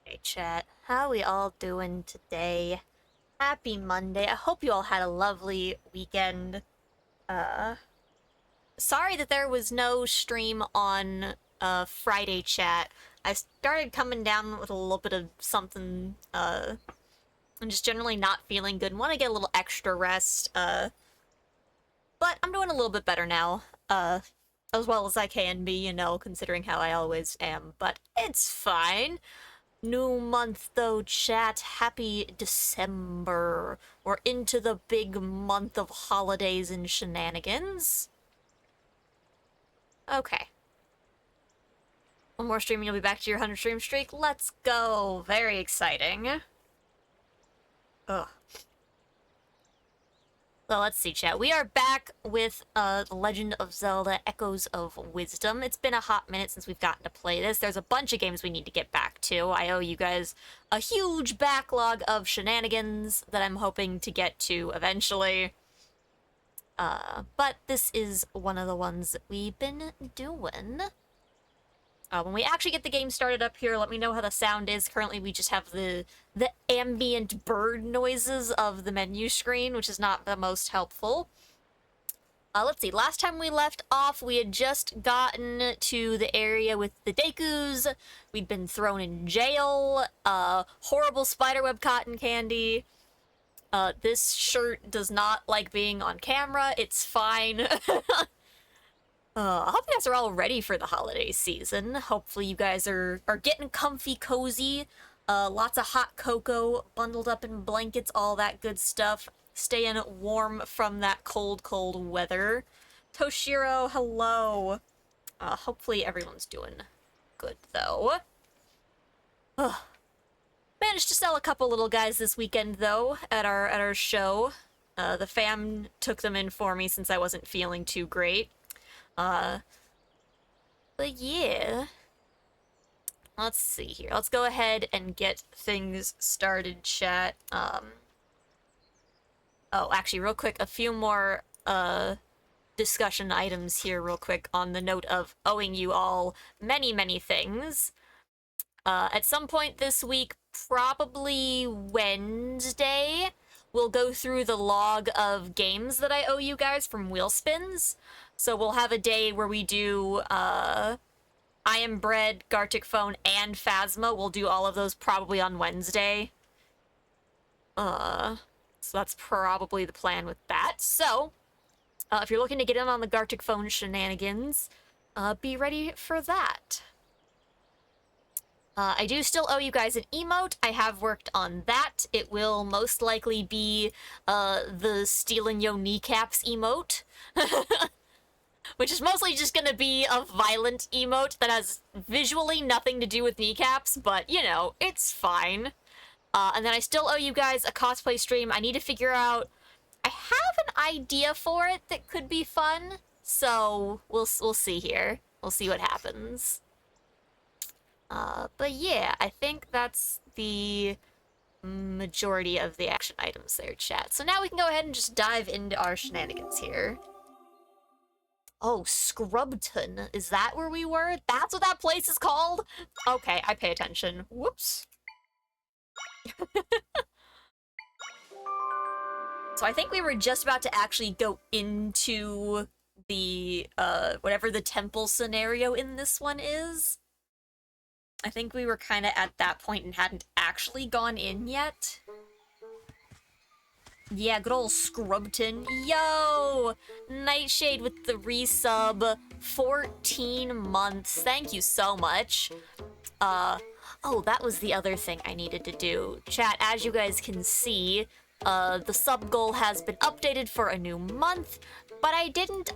Hey chat, how we all doing today? Happy Monday. I hope you all had a lovely weekend. Uh Sorry that there was no stream on Friday chat. I started coming down with a little bit of something I'm just generally not feeling good and want to get a little extra rest. But I'm doing a little bit better now. As well as I can be, you know, considering how I always am, but it's fine. New month though, chat. Happy December. We're into the big month of holidays and shenanigans. Okay. One more stream and you'll be back to your 100 stream streak. Let's go. Very exciting. Ugh. So let's see, chat. We are back with The Legend of Zelda Echoes of Wisdom. It's been a hot minute since we've gotten to play this. There's a bunch of games we need to get back to. I owe you guys a huge backlog of shenanigans that I'm hoping to get to eventually. But this is one of the ones that we've been doing. When we actually get the game started up here, let me know how the sound is. Currently, we just have the ambient bird noises of the menu screen, which is not the most helpful. Let's see. Last time we left off, we had just gotten to the area with the Dekus. We'd been thrown in jail. Horrible spiderweb cotton candy. This shirt does not like being on camera. It's fine. I hope you guys are all ready for the holiday season. Hopefully you guys are getting comfy, cozy. Lots of hot cocoa, bundled up in blankets, all that good stuff. Staying warm from that cold, cold weather. Toshiro, hello. Hopefully everyone's doing good, though. Managed to sell a couple little guys this weekend, though, at our show. The fam took them in for me since I wasn't feeling too great. But yeah. Let's see here. Let's go ahead and get things started, chat. Oh, actually, real quick, a few more, discussion items here real quick on the note of owing you all many, many things. At some point this week, probably Wednesday, we'll go through the log of games that I owe you guys from Wheelspins. So we'll have a day where we do, I Am Bread, Gartic Phone, and Phasma. We'll do all of those probably on Wednesday. So that's probably the plan with that. So, if you're looking to get in on the Gartic Phone shenanigans, be ready for that. I do still owe you guys an emote. I have worked on that. It will most likely be the Stealing Yo Kneecaps emote. Which is mostly just gonna be a violent emote that has visually nothing to do with kneecaps, but, you know, it's fine. And then I still owe you guys a cosplay stream. I need to figure out... I have an idea for it that could be fun, so we'll see here. We'll see what happens. But yeah, I think that's the majority of the action items there, chat. So now we can go ahead and just dive into our shenanigans here. Oh, Scrubton. Is that where we were? That's what that place is called? Okay, I pay attention. Whoops. So I think we were just about to actually go into the, whatever the temple scenario in this one is. I think we were kind of at that point and hadn't actually gone in yet. Yeah, good old Scrubton. Yo! Nightshade with the resub. 14 months. Thank you so much. Oh, that was the other thing I needed to do. Chat, as you guys can see, the sub goal has been updated for a new month, but I did not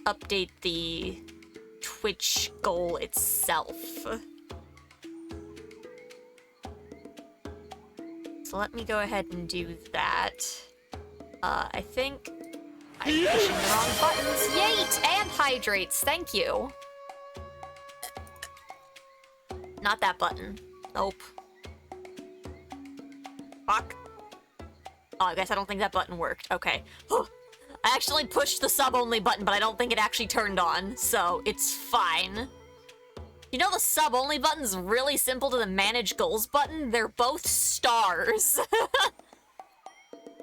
update the Twitch goal itself. So let me go ahead and do that. I think I'm pushing the wrong buttons. Yeet! And hydrates, thank you. Not that button. Nope. Fuck. Oh, I guess I don't think that button worked. Okay. I actually pushed the sub-only button, but I don't think it actually turned on, so it's fine. You know the sub-only button's really simple to the manage goals button? They're both stars.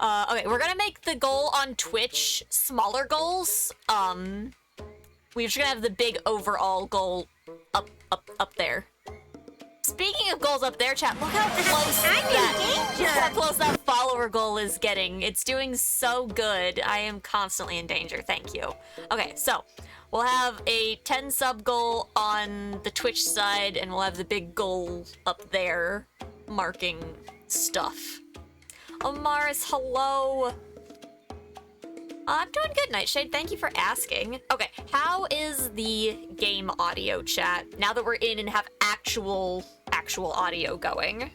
Okay, we're gonna make the goal on Twitch smaller goals. We're just gonna have the big overall goal up there. Speaking of goals up there, chat, look how close that follower goal is getting. It's doing so good. I am constantly in danger. Thank you. Okay, so we'll have a 10 sub goal on the Twitch side, and we'll have the big goal up there marking stuff. Amaris, hello. I'm doing good, Nightshade. Thank you for asking. Okay, how is the game audio, chat? Now that we're in and have actual audio going.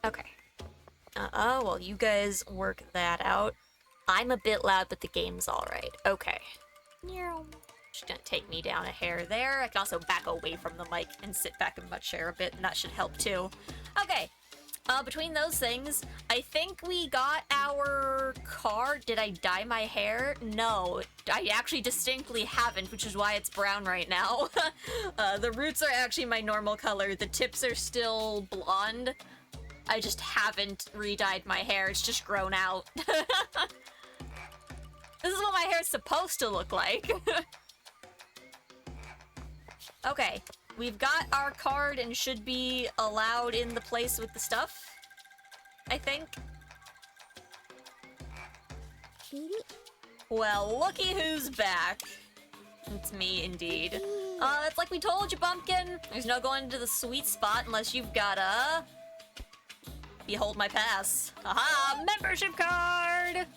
Okay. Well, you guys work that out. I'm a bit loud, but the game's alright. Okay. Just gonna take me down a hair there. I can also back away from the mic and sit back in my chair a bit, and that should help too. Okay. Between those things, I think we got our car. Did I dye my hair? No, I actually distinctly haven't, which is why it's brown right now. The roots are actually my normal color. The tips are still blonde. I just haven't re-dyed my hair. It's just grown out. This is what my hair's supposed to look like. Okay, we've got our card and should be allowed in the place with the stuff, I think. Well, looky who's back. It's me, indeed. It's like we told you, Bumpkin. There's no going to the sweet spot unless you've got a... Behold my pass. Aha! Membership card!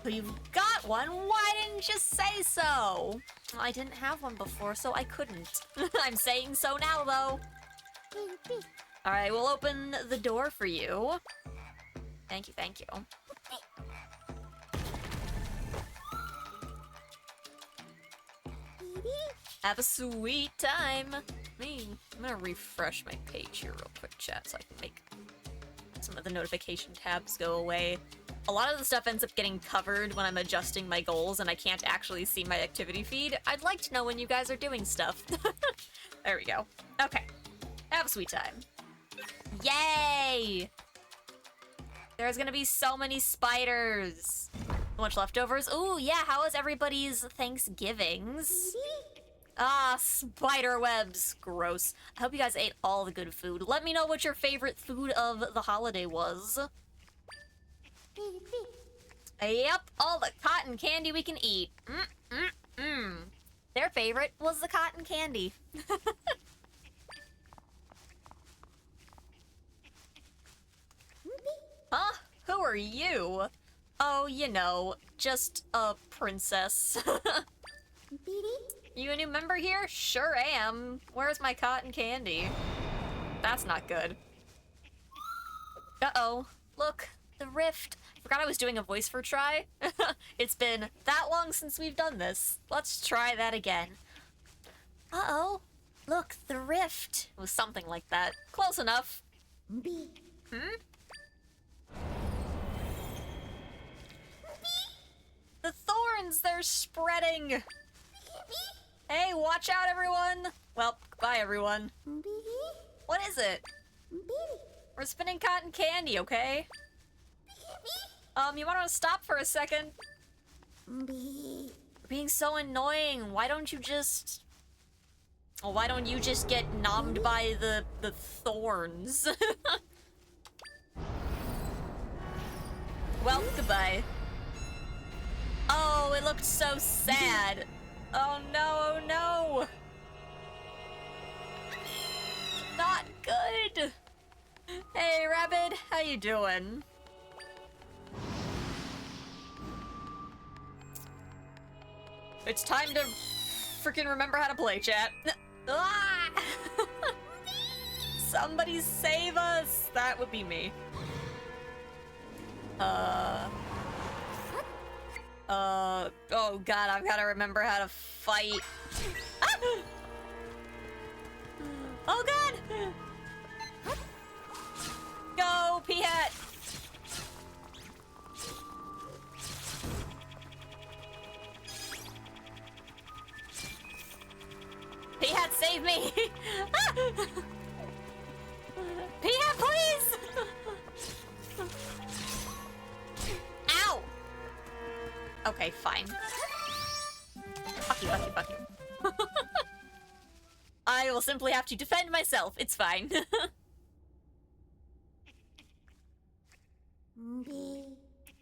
So you've got one? Why didn't you say so? I didn't have one before, so I couldn't. I'm saying so now, though. Alright, we'll open the door for you. Thank you, thank you. Have a sweet time. I'm gonna refresh my page here real quick, chat, so I can make some of the notification tabs go away. A lot of the stuff ends up getting covered when I'm adjusting my goals and I can't actually see my activity feed. I'd like to know when you guys are doing stuff. There we go. Okay. Have a sweet time. Yay! There's gonna be so many spiders. So much leftovers. Ooh, yeah, how was everybody's Thanksgivings? Ah, spider webs. Gross. I hope you guys ate all the good food. Let me know what your favorite food of the holiday was. Yep, all the cotton candy we can eat. Their favorite was the cotton candy. Huh? Who are you? Oh, you know, just a princess. You a new member here? Sure am. Where's my cotton candy? That's not good. Uh-oh. Look, the rift. Forgot I was doing a voice for try. It's been that long since we've done this. Let's try that again. Uh-oh. Look, the rift. It was something like that. Close enough. The thorns, they're spreading. Hey, watch out, everyone. Well, goodbye, everyone. What is it? We're spinning cotton candy, okay? You want to stop for a second? You're being so annoying. Why don't you just... Well, why don't you just get nommed by the thorns? Well, goodbye. Oh, it looked so sad. Oh no, oh no. Not good. Hey, Rabbit, how you doing? It's time to freaking remember how to play, chat. Ah! Somebody save us! That would be me. Oh god, I've gotta remember how to fight. Ah! Oh god! Go, P-Hat! P-Hat, save me! P-Hat, please! Ow! Okay, fine. Fuck you, fuck you, fuck you. I will simply have to defend myself. It's fine.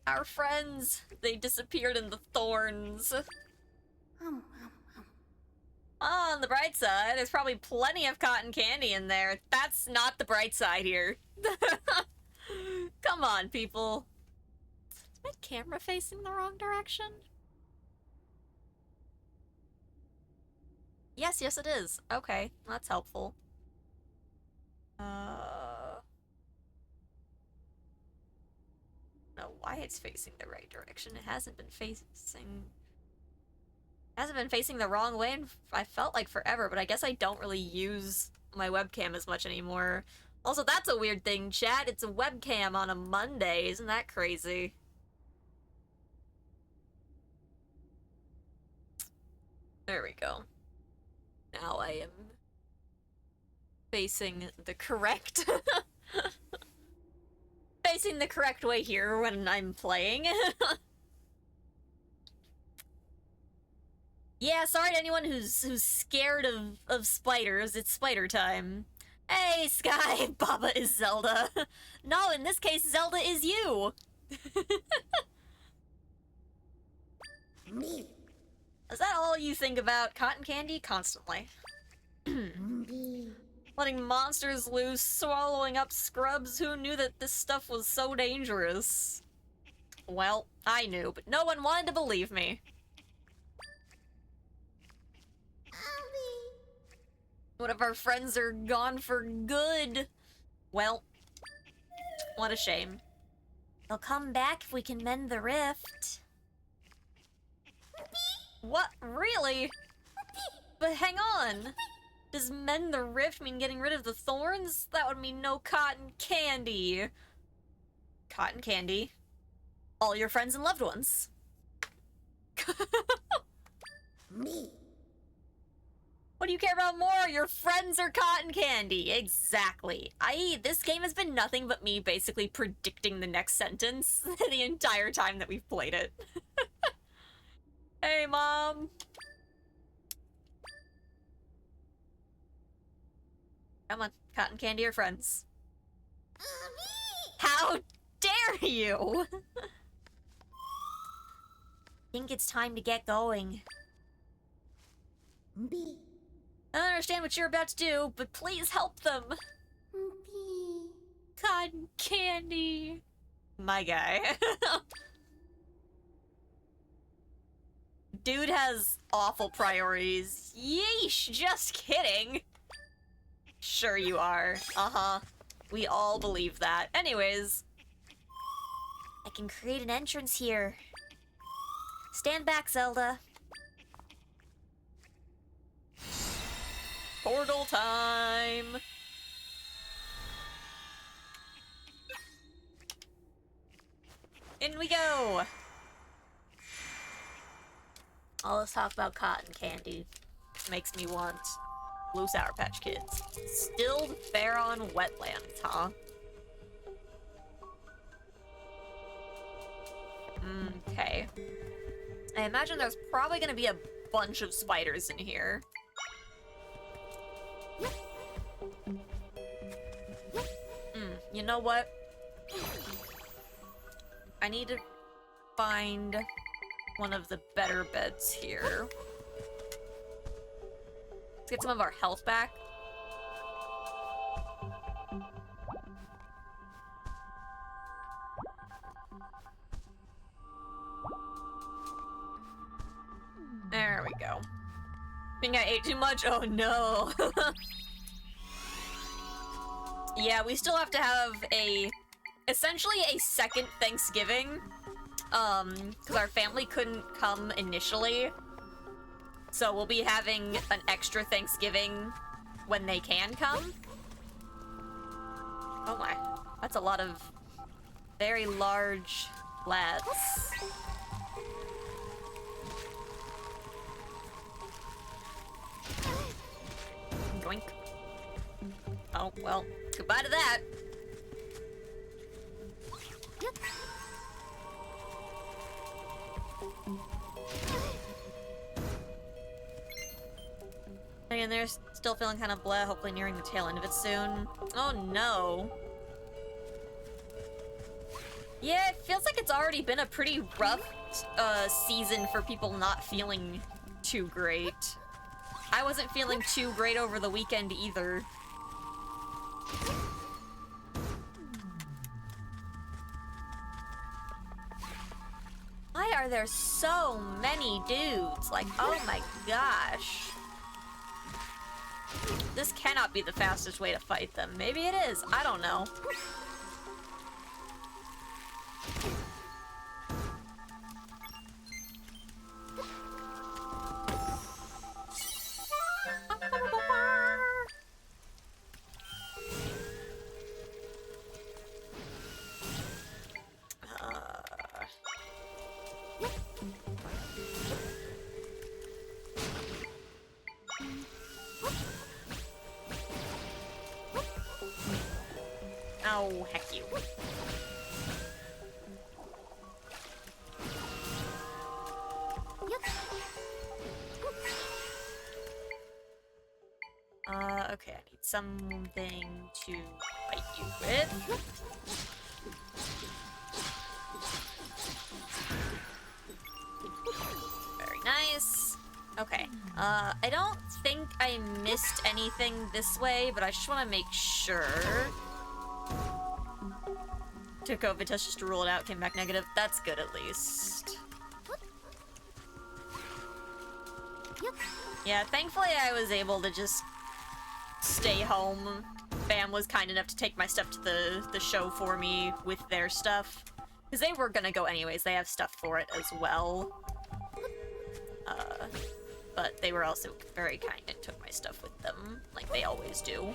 Our friends, they disappeared in the thorns. On the bright side, there's probably plenty of cotton candy in there. That's not the bright side here. Come on, people. Is my camera facing the wrong direction? Yes, yes it is. Okay, that's helpful. No, why it's facing the right direction. It hasn't been facing the wrong way and I felt like forever, but I guess I don't really use my webcam as much anymore. Also, that's a weird thing, chat. It's a webcam on a Monday. Isn't that crazy? There we go. Now I am facing the correct facing the correct way here when I'm playing. Yeah, sorry to anyone who's scared of spiders. It's spider time. Hey, Sky, Baba is Zelda. No, in this case, Zelda is you. Is that all you think about? Cotton candy? Constantly. Letting monsters loose, swallowing up scrubs. Who knew that this stuff was so dangerous? Well, I knew, but no one wanted to believe me. What if our friends are gone for good? Well, what a shame. They'll come back if we can mend the rift. What? Really? But hang on. Does mend the rift mean getting rid of the thorns? That would mean no cotton candy. Cotton candy. All your friends and loved ones. What do you care about more? Your friends or cotton candy? Exactly. This game has been nothing but me basically predicting the next sentence the entire time that we've played it. Hey, Mom. Come on, cotton candy or friends? How dare you? Think it's time to get going. I don't understand what you're about to do, but please help them. Cotton candy. My guy. Dude has awful priorities. Yeesh, just kidding. Sure you are. Uh-huh. We all believe that. Anyways. I can create an entrance here. Stand back, Zelda. Portal time! In we go! All this talk about cotton candy makes me want Blue Sour Patch Kids. Stilled Faron Wetlands, huh? Okay. I imagine there's probably gonna be a bunch of spiders in here. You know what? I need to find one of the better beds here. Let's get some of our health back. There we go. I think I ate too much? Oh no. Yeah, we still have to have essentially a second Thanksgiving. Because our family couldn't come initially. So we'll be having an extra Thanksgiving when they can come. Oh my, that's a lot of very large lads. Yoink. Oh, well, goodbye to that. And they're still feeling kind of bleh, hopefully nearing the tail end of it soon. Oh no. Yeah, it feels like it's already been a pretty rough season for people not feeling too great. I wasn't feeling too great over the weekend either. Why are there so many dudes? Like, oh my gosh. This cannot be the fastest way to fight them. Maybe it is. I don't know. Oh, heck you. Okay, I need something to fight you with. Okay. I don't think I missed anything this way, but I just want to make sure. Took COVID test just to rule it out, came back negative. That's good at least. Yeah, thankfully I was able to just stay home. Fam was kind enough to take my stuff to the show for me with their stuff. Because they were gonna go anyways, they have stuff for it as well. But they were also very kind and took my stuff with them, like they always do.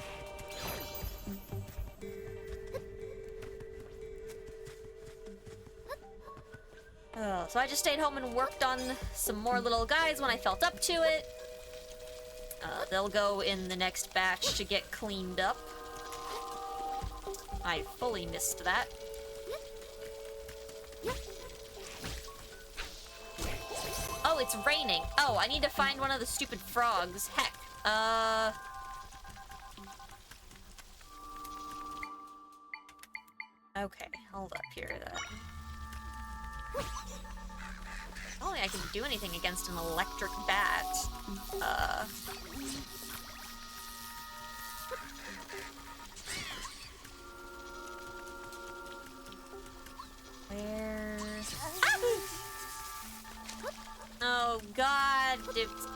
So I just stayed home and worked on some more little guys when I felt up to it. They'll go in the next batch to get cleaned up. I fully missed that. Oh, it's raining. Oh, I need to find one of the stupid frogs. Heck. Okay, hold up here then. I don't think I can do anything against an electric bat. Where? Oh god, it's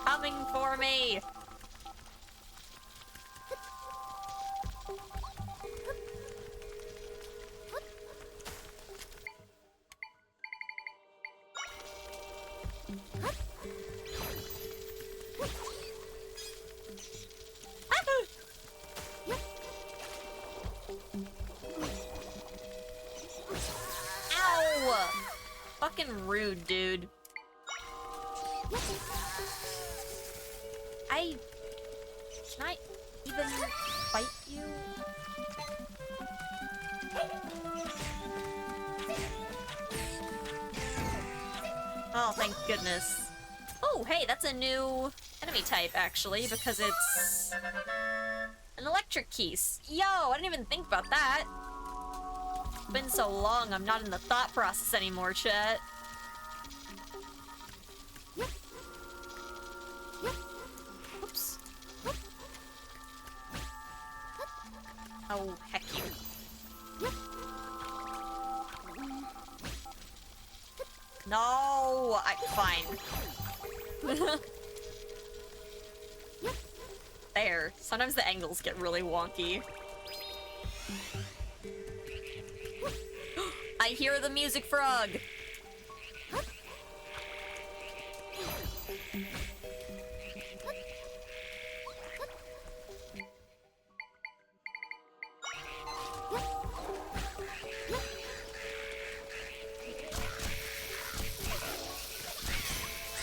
coming for me! Ow! Fucking rude, dude. Can I even fight you? Oh, thank goodness. Oh, hey, that's a new enemy type, actually, because it's an electric keys. Yo, I didn't even think about that. It's been so long, I'm not in the thought process anymore, chat. Oops. Oh, heck you. No, fine. There. Sometimes the angles get really wonky. I hear the music frog.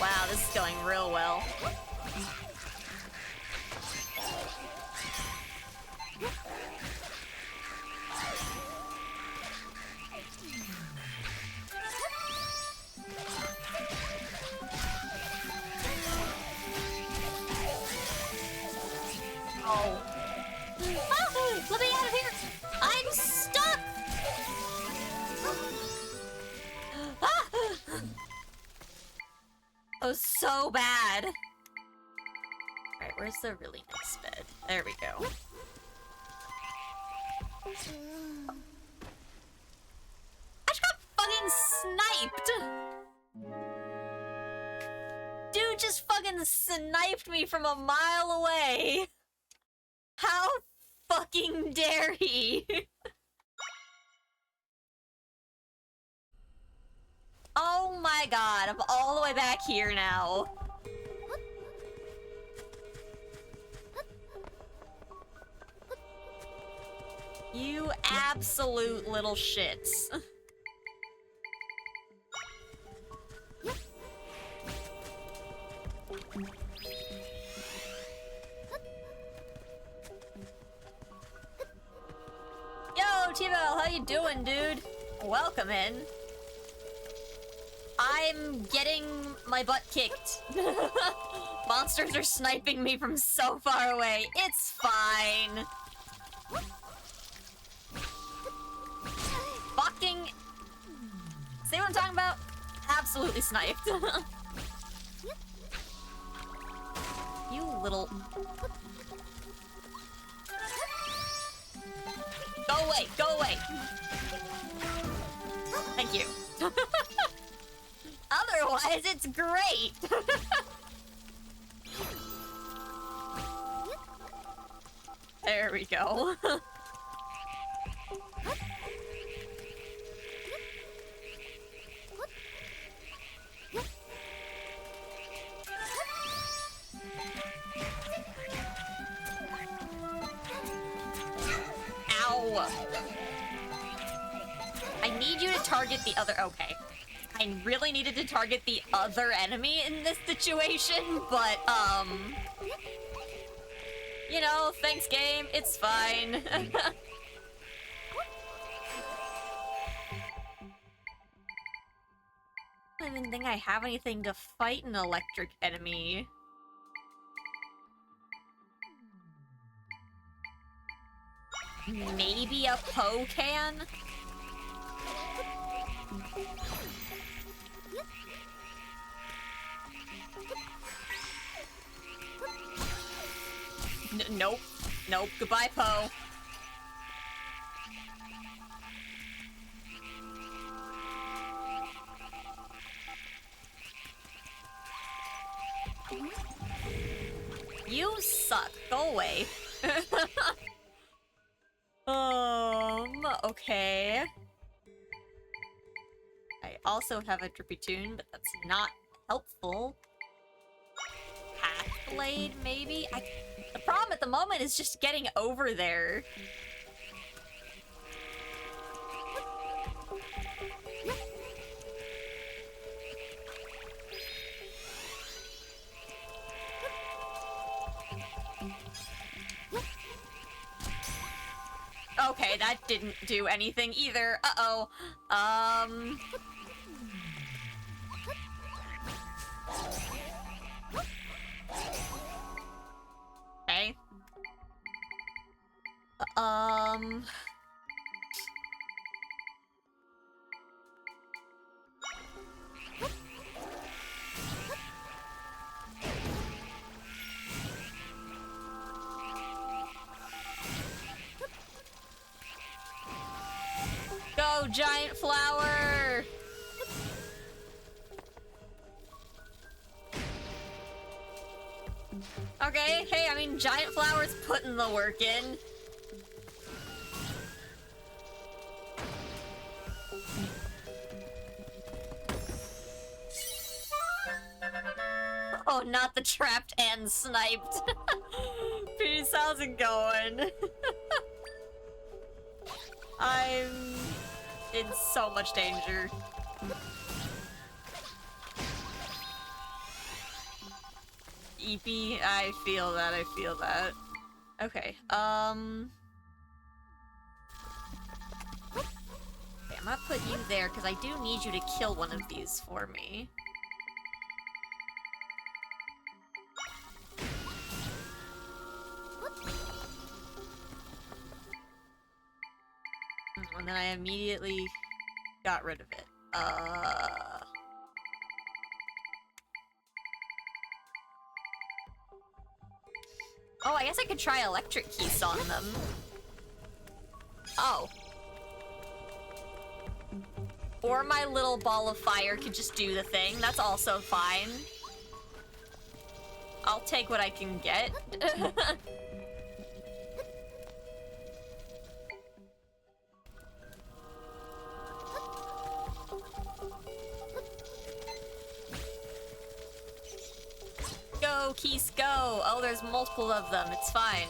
Wow, this is going real well. Oh. Oh, let me out of here! I'm stuck! Ah! Oh, so bad. Alright, where's the really nice bed? There we go. I just got fucking sniped! Dude just fucking sniped me from a mile away! How fucking dare he? Oh my god, I'm all the way back here now. You absolute little shits. Yo, T-Bell, how you doing, dude? Welcome in. I'm getting my butt kicked. Monsters are sniping me from so far away. It's fine. Fucking... See what I'm talking about? Absolutely sniped. little... Go away! Go away! Thank you. Otherwise, it's great! There we go. Ow! I need you to target the other... Okay. I really needed to target the other enemy in this situation, but, you know, thanks, game. It's fine. I don't even think I have anything to fight an electric enemy. Maybe a Poe can? Nope. Nope. Goodbye, Poe. You suck. Go away. Okay. I also have a Drippy Tune, but that's not helpful. Pathblade, maybe? The problem at the moment is just getting over there. Okay, that didn't do anything either. Uh-oh. Okay. Go, giant flower! Okay, hey, I mean, giant flower's putting the work in. Oh, not the trapped and sniped. Peace, how's it going? I'm in so much danger. Eepy, I feel that, I feel that. Okay, okay, I'm gonna put you there, because I do need you to kill one of these for me. And then I immediately got rid of it. Oh, I guess I could try electric keys on them. Oh. Or my little ball of fire could just do the thing. That's also fine. I'll take what I can get. Go, Keys, go! Oh, there's multiple of them. It's fine.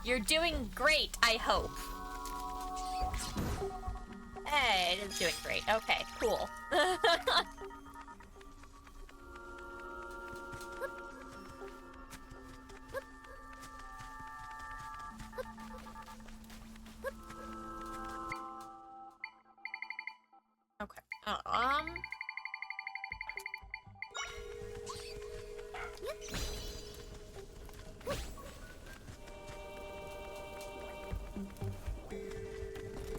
You're doing great, I hope. Hey, it is doing great. Okay, cool. Okay.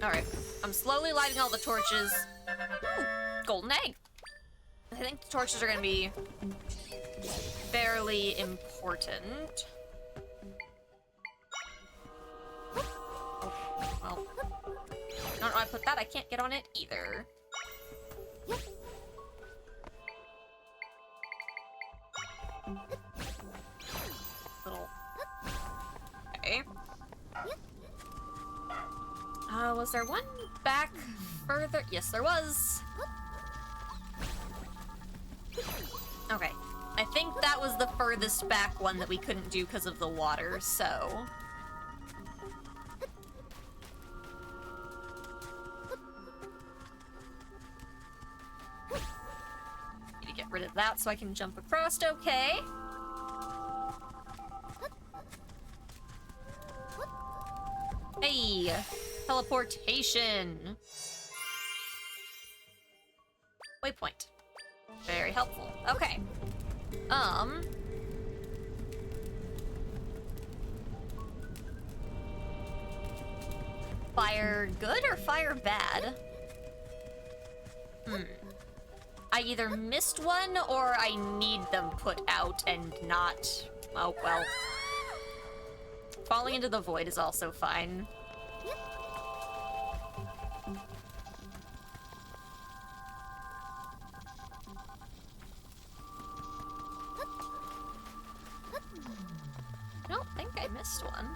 Alright, I'm slowly lighting all the torches. Ooh, golden egg. I think the torches are gonna be fairly important. Oh, well. I don't know how I put that. I can't get on it either. Little... Okay. Was there one back further? Yes, there was. Okay. I think that was the furthest back one that we couldn't do because of the water, so... Need to get rid of that so I can jump across, okay. Hey! Teleportation! Waypoint. Very helpful. Okay. Fire good or fire bad? I either missed one or I need them put out and not... Oh, well. Falling into the void is also fine. I don't think I missed one.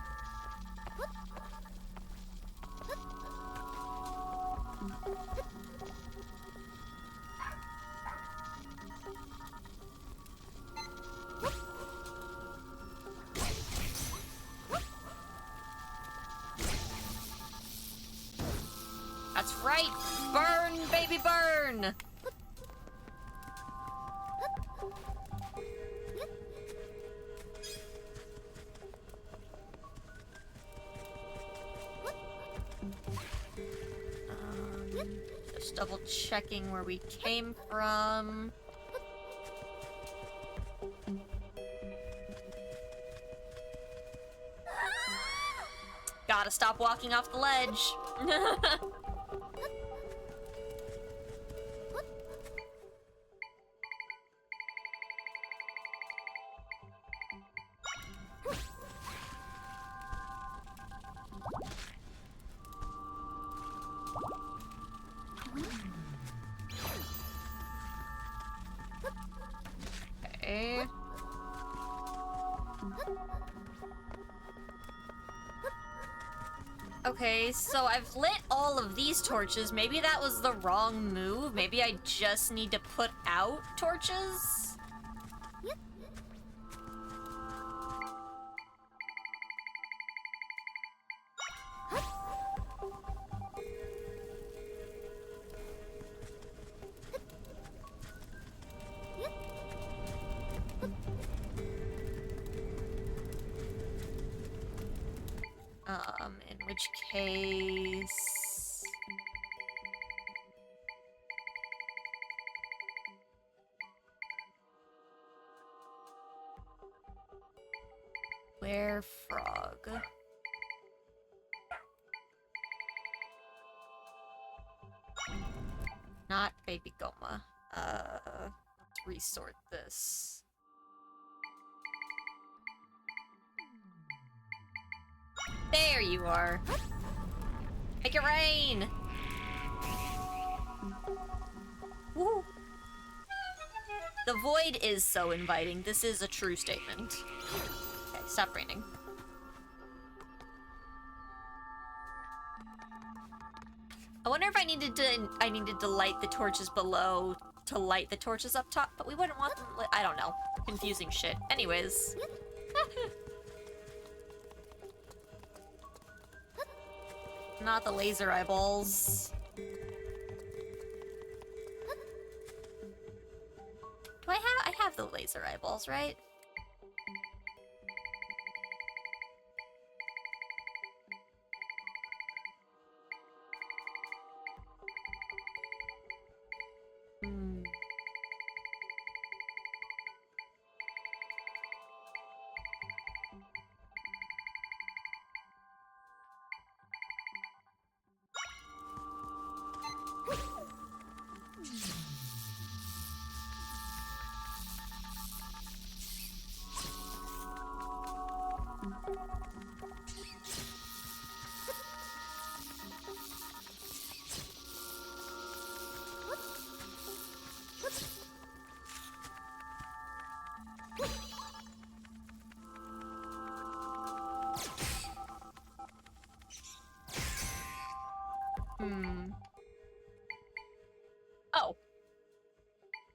That's right! Burn, baby, burn! Just double checking where we came from. Gotta stop walking off the ledge. Okay. Okay, so I've lit all of these torches. Maybe that was the wrong move. Maybe I just need to put out torches? In which case... Where frog? Not baby Goma. Let's resort this. There you are. Make it rain! Woo! The void is so inviting. This is a true statement. Okay, stop raining. I wonder if I needed to light the torches below to light the torches up top, but we wouldn't want them lit. I don't know. Confusing shit. Anyways. Not the laser eyeballs. Do I have the laser eyeballs, right?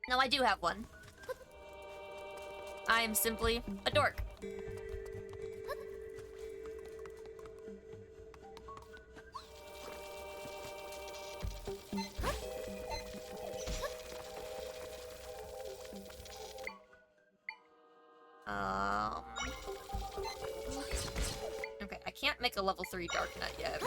No, I do have one. I am simply a dork. Okay, I can't make a level 3 Dark Nut yet.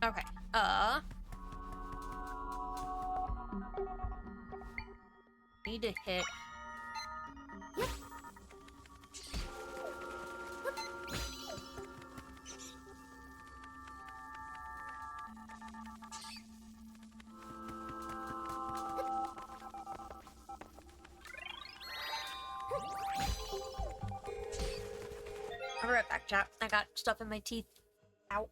Okay, need to hit... I'll be right back, chat. I got stuff in my teeth. Ow.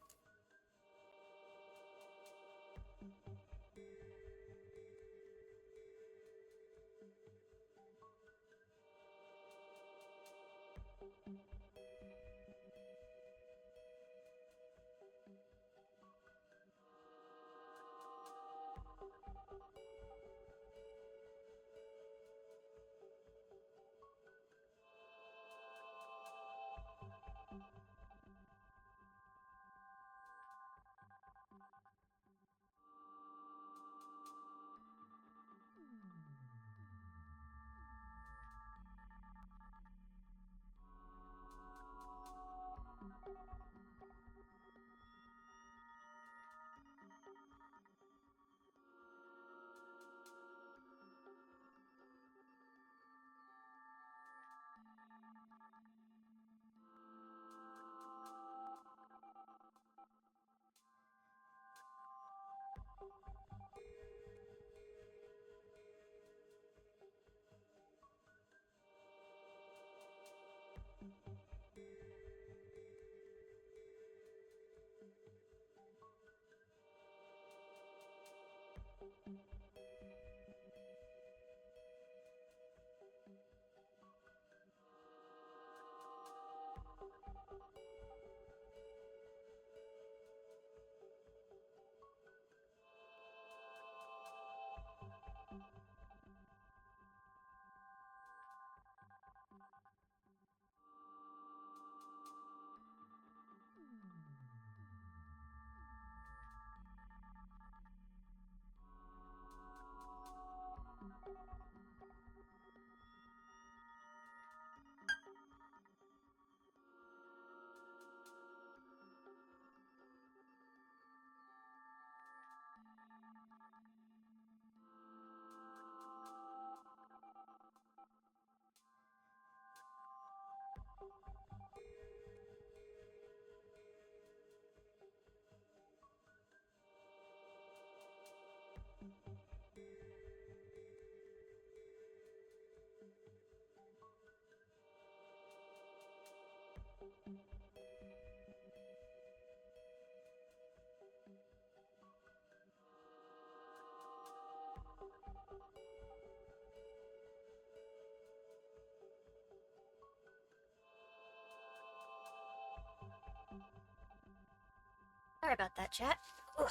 Sorry about that, chat. Ugh.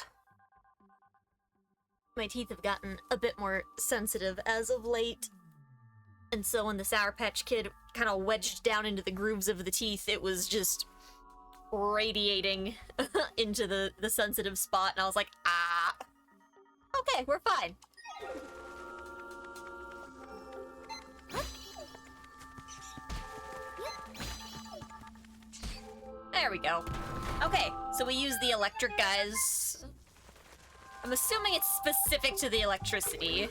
My teeth have gotten a bit more sensitive as of late. And so when the Sour Patch Kid kind of wedged down into the grooves of the teeth, it was just radiating into the sensitive spot, and I was like, ah. Okay, we're fine. There we go. Okay, so we use the electric guys. I'm assuming it's specific to the electricity.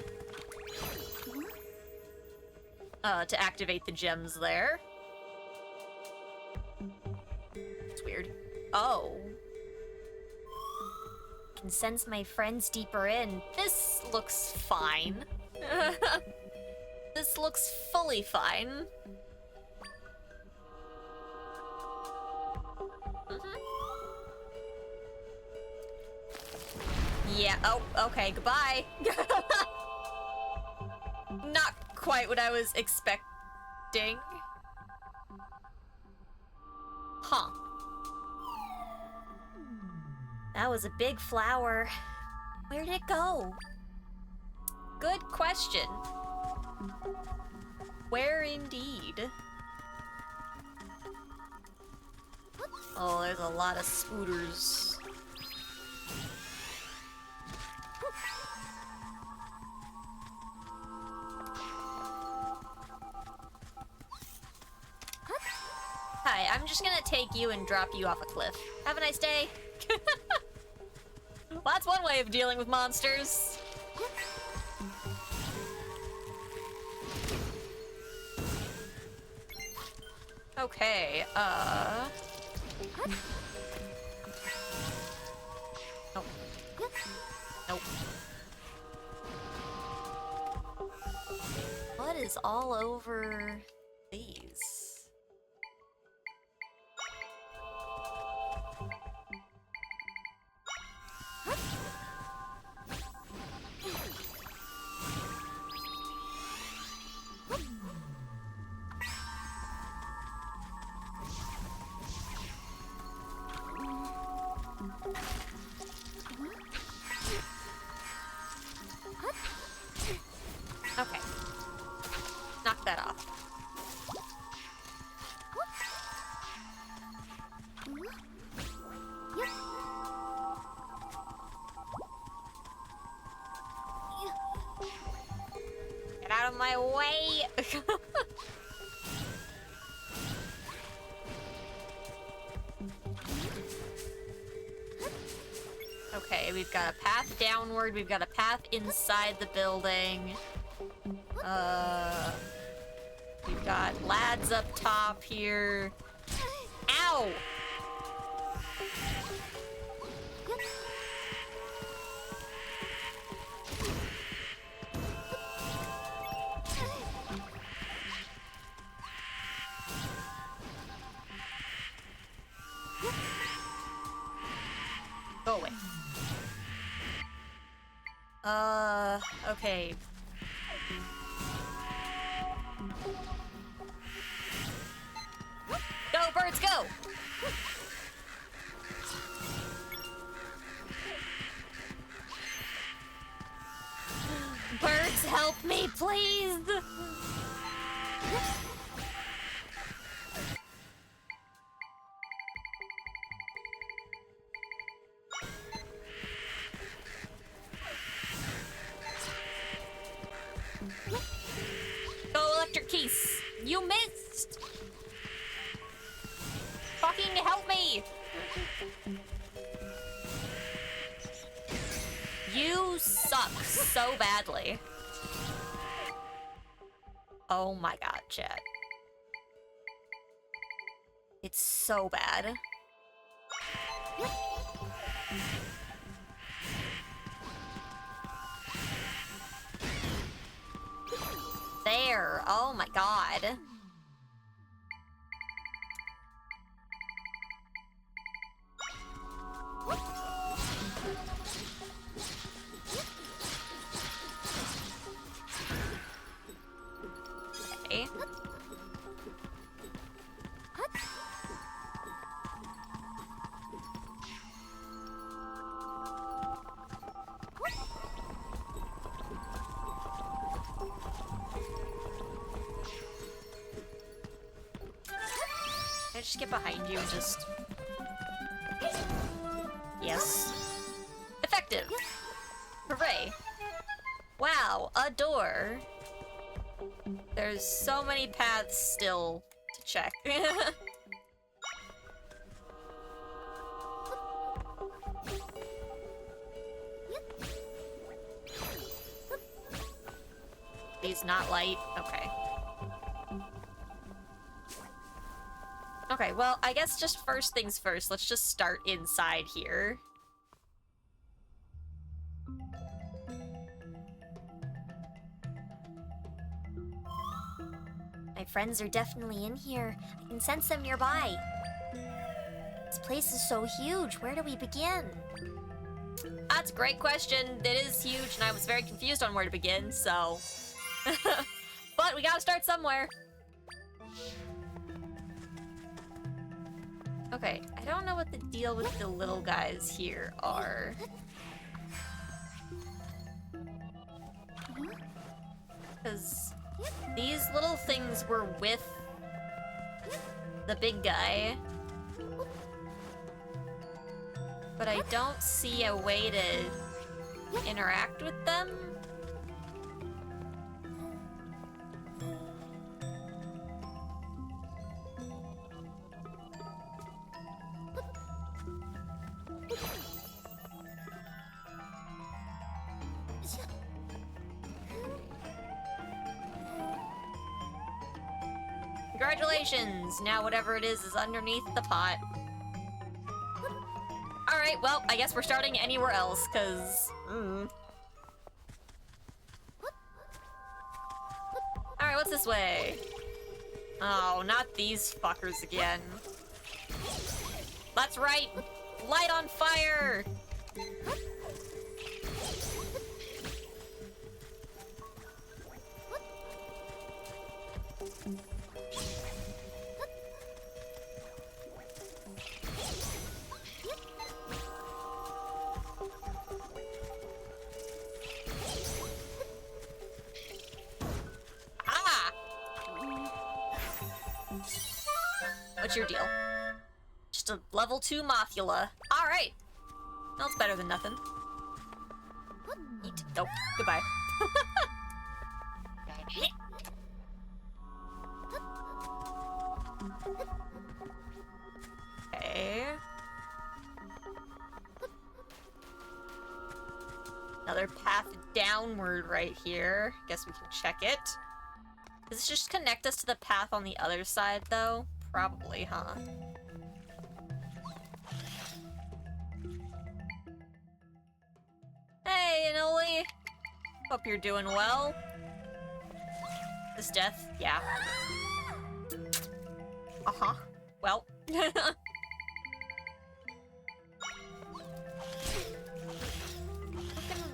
To activate the gems there. It's weird. Oh. Can sense my friends deeper in. This looks fine. This looks fully fine. Yeah, oh, okay, goodbye. Not quite what I was expecting. Huh. That was a big flower. Where did it go? Good question. Where indeed? Oh, there's a lot of spooters. Hi, I'm just gonna take you and drop you off a cliff. Have a nice day. Well, that's one way of dealing with monsters. Okay, Nope. Nope. What is all over these? Okay. Knock that off. Get out of my way! Okay, we've got a path downward, we've got a path inside the building. We've got lads up top here. Ow! Go away. Okay. Go, birds, go! Birds, help me, please! Go, electric keys! You missed! Fucking help me! You suck so badly. Oh my god, chat. It's so bad. There. Oh my god. Okay. Can I just get behind you and just... Yes. Effective! Hooray! Wow, a door. There's so many paths still to check. These not light? Okay. Okay, well, I guess just first things first. Let's just start inside here. My friends are definitely in here. I can sense them nearby. This place is so huge. Where do we begin? That's a great question. It is huge, and I was very confused on where to begin, so... But we gotta start somewhere. Okay, I don't know what the deal with the little guys here are. Because these little things were with the big guy. But I don't see a way to interact with them. Congratulations! Now whatever it is underneath the pot. Alright, well, I guess we're starting anywhere else, cause... Alright, what's this way? Oh, not these fuckers again. That's right! Light on fire! What's your deal? Just a level 2 Mothula. Alright. That's better than nothing. Eat. Nope. Goodbye. Okay. Another path downward right here. Guess we can check it. Does this just connect us to the path on the other side, though? Probably, huh? Hey, Anoli! Hope you're doing well. This death? Yeah. Uh-huh. Well. Fucking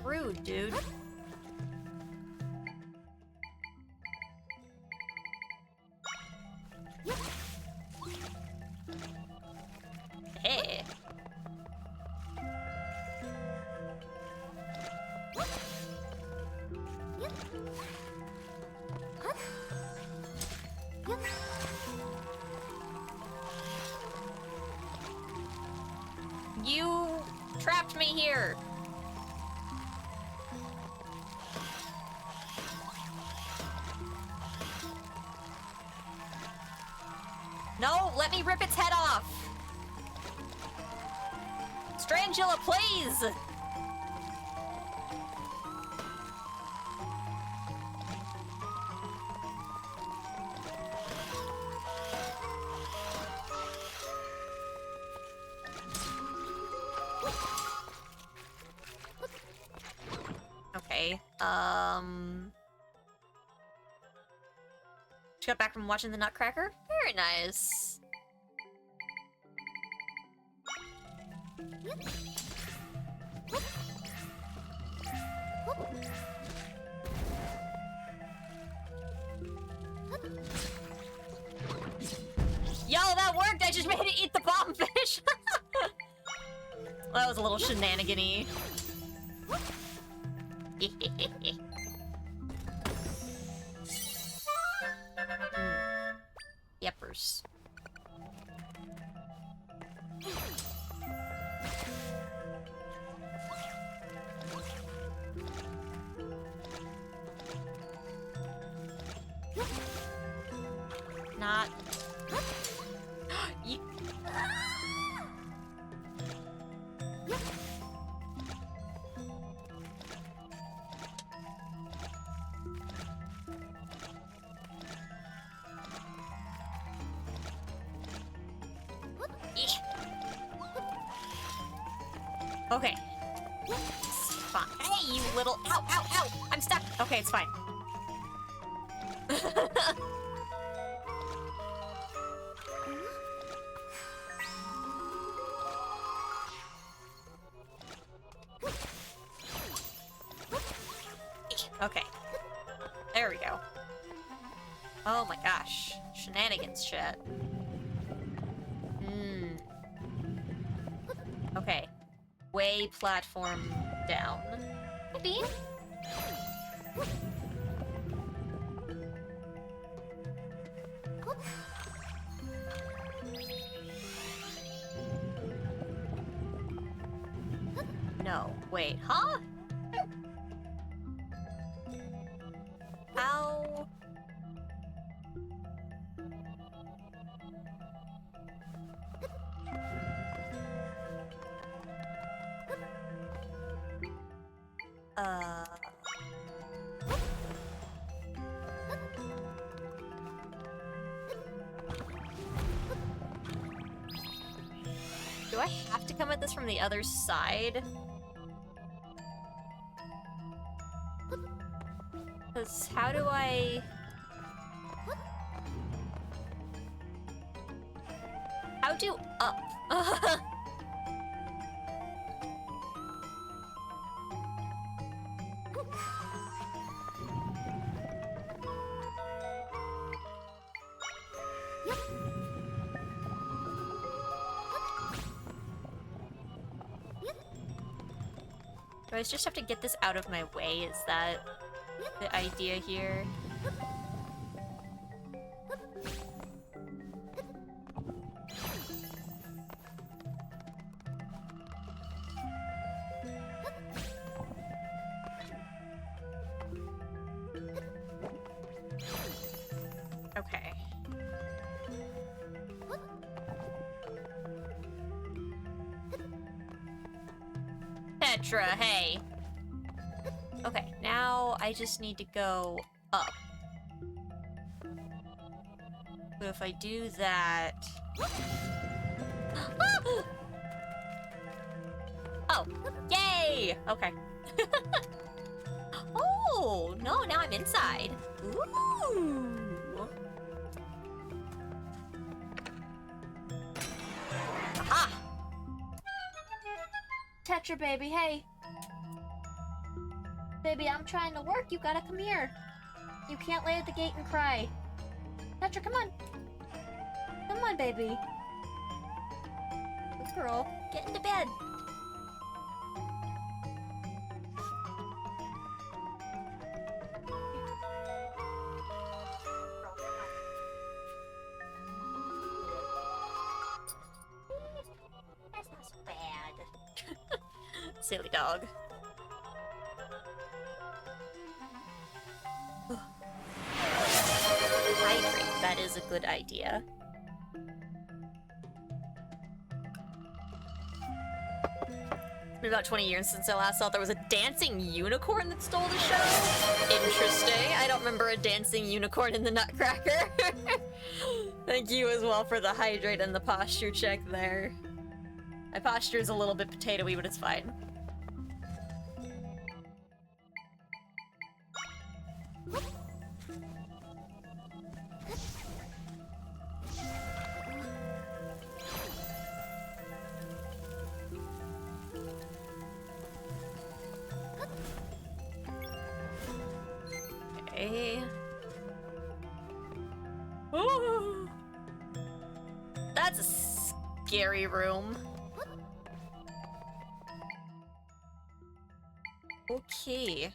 rude, dude. Hey. You trapped me here. No, let me rip its head off. Strangula, please! Okay, just got back from watching the Nutcracker? Very nice. Yo, that worked! I just made it eat the bomb fish! That was a little shenanigan-y. Yepers. Not. You... Okay. It's fine. Hey, you little... Ow, ow, ow! I'm stuck! Okay, it's fine. Okay. There There we go. Oh my gosh. Shenanigans shit. Okay. Way platform down. Maybe? No. Wait. Huh? How? Do I have to come at this from the other side? Because how do I... How do up? Do I just have to get this out of my way? Is that the idea here? Okay. Tetra, hey. Okay, now I just need to go up. But if I do that... Oh, yay! Okay. Oh, no, now I'm inside. Ooh. Aha! Tetra, baby, hey. Baby, I'm trying to work. You gotta come here. You can't lay at the gate and cry. Tetra, come on. Come on, baby. Good girl. Get into bed. That's not so bad. Silly dog. Hydrate, that is a good idea. It's been about 20 years since I last saw there was a dancing unicorn that stole the show. Interesting. I don't remember a dancing unicorn in the Nutcracker. Thank you as well for the hydrate and the posture check there. My posture is a little bit potatoey, but it's fine. Okay. Ooh. That's a scary room. Okay.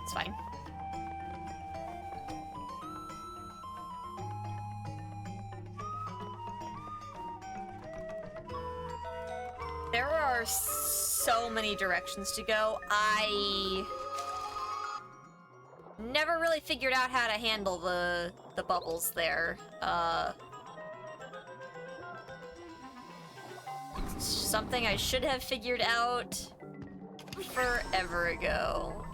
It's fine. There are so many directions to go. I never really figured out how to handle the bubbles there. It's something I should have figured out forever ago.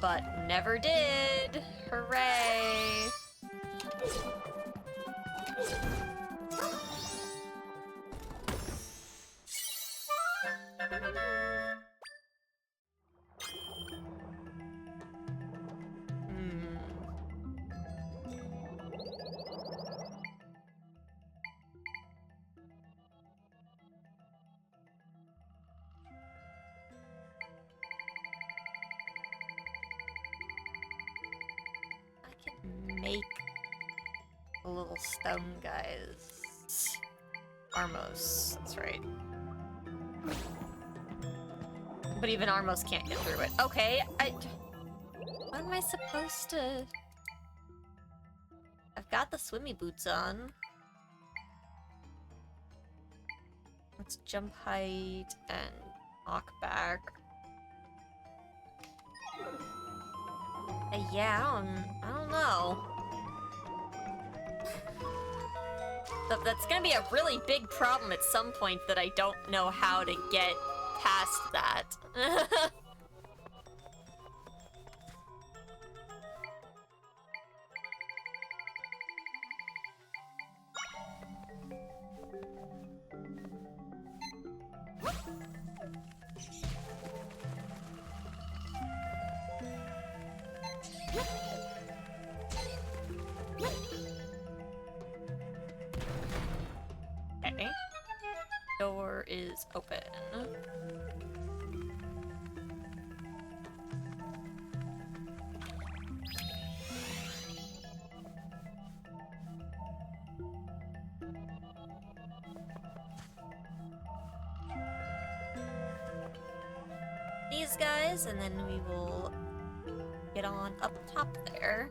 But never did. Hooray. stone guys. Armos, that's right. But even Armos can't get through it. Okay, what am I supposed to... I've got the swimmy boots on. Let's jump height and knock back. Yeah, I don't know. That's gonna be a really big problem at some point that I don't know how to get past that. Okay. Door is open. These guys, and then we will get on up top there.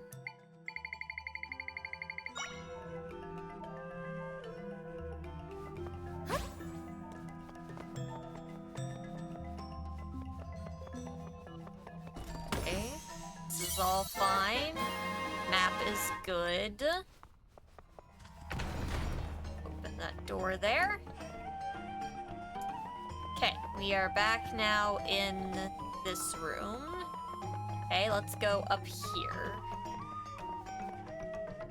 Okay, this is all fine. Map is good. Open that door there. Okay, we are back now in this room. Okay, let's go up here.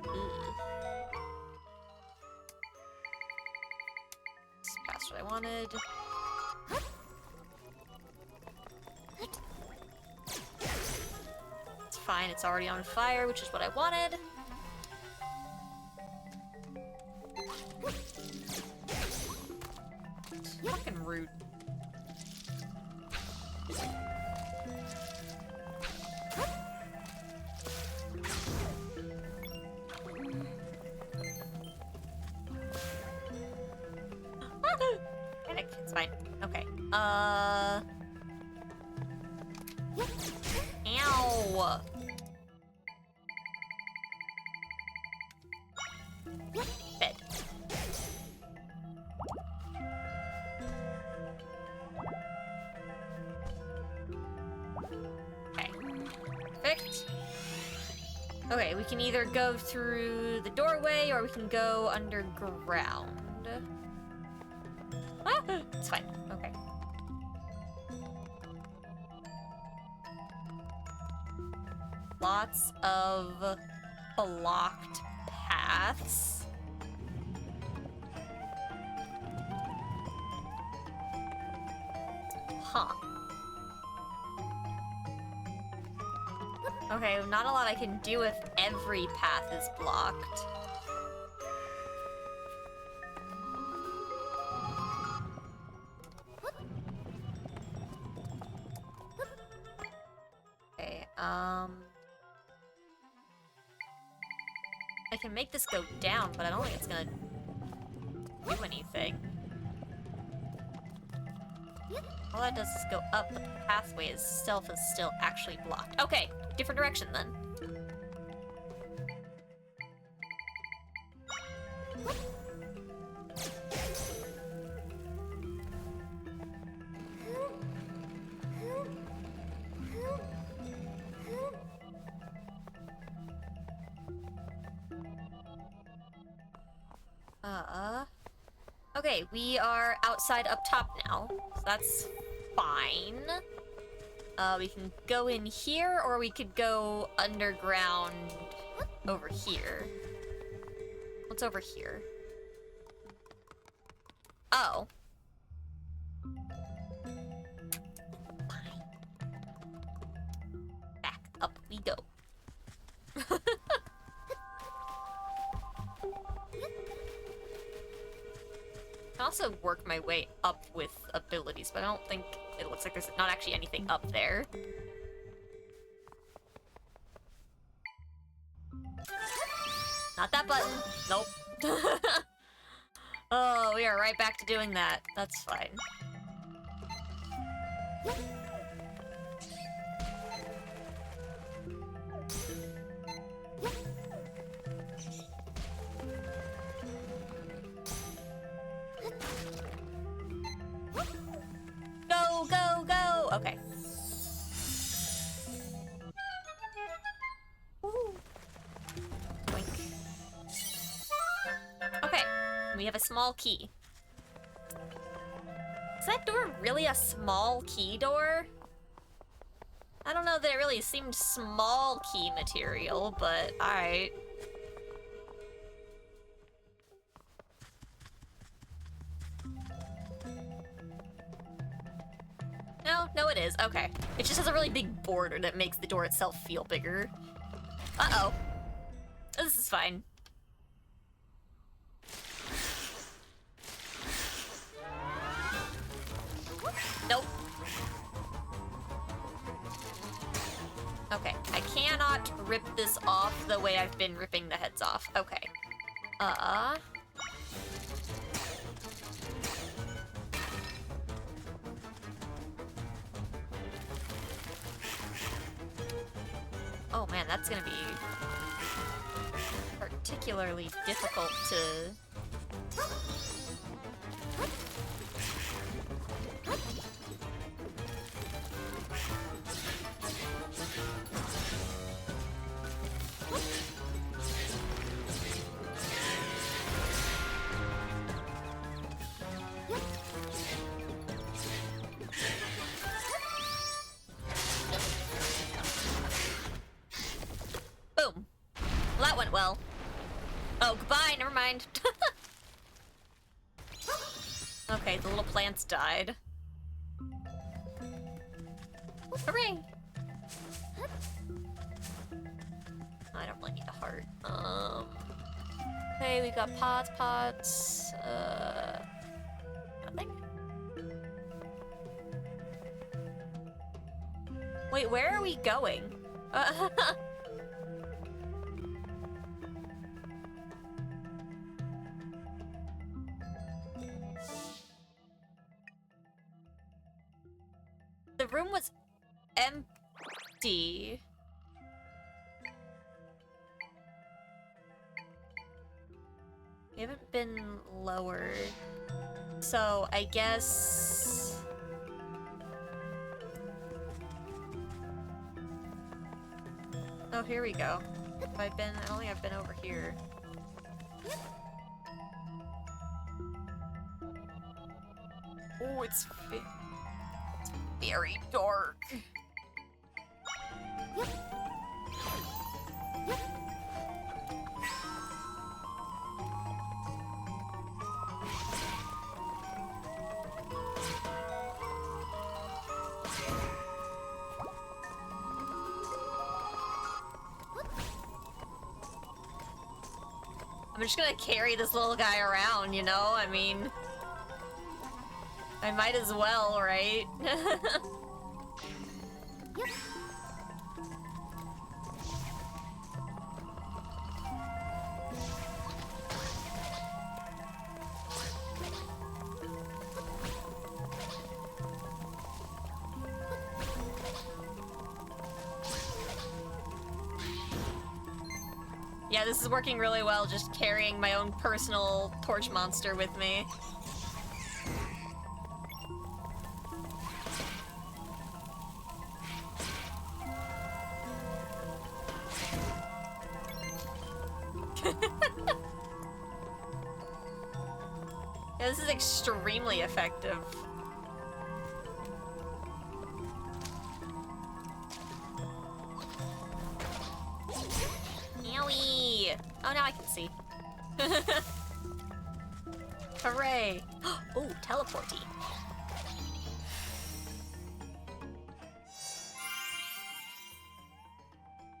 Ugh. It's past what I wanted. It's fine, it's already on fire, which is what I wanted. Fucking rude. It's fine. Okay. Ow! Bed. Okay. Perfect. Okay, we can either go through the doorway or we can go underground. Ah, it's fine. Okay. Lots of blocked paths. Huh. Okay, not a lot I can do if every path is blocked. Okay, I can make this go down, but I don't think it's gonna do anything. All that does is go up, but the pathway itself is still actually blocked. Okay, different direction then. Okay, we are outside up top now, so that's fine. We can go in here, or we could go underground over here. What's over here? Oh. Fine. Back up we go. I can also work my way up with abilities, but I don't think it looks like there's not actually anything up there. Not that button. Nope. Oh, we are right back to doing that. That's fine. Go, go, go! Okay. Woo. Boink. Okay, we have a small key. Is that door really a small key door? I don't know that it really seemed small key material, but alright. No, it is. Okay. It just has a really big border that makes the door itself feel bigger. Uh-oh. This is fine. Nope. Okay, I cannot rip this off the way I've been ripping the heads off. Okay. Oh man, that's gonna be particularly difficult to... Boom. Well, that went well. Oh, goodbye, never mind. Okay, the little plants died. Hooray! I don't really need a heart. Okay, we got pots. Nothing? Wait, where are we going? The room was empty. We haven't been lower. So I guess... Oh, here we go. I don't think I've been over here. Oh, it's very dark. I'm just gonna carry this little guy around, you know? I mean... I might as well, right? Yeah, this is working really well, just carrying my own personal torch monster with me. Yeah, this is extremely effective. Owie! Oh, now I can see. Hooray! Oh, teleporty.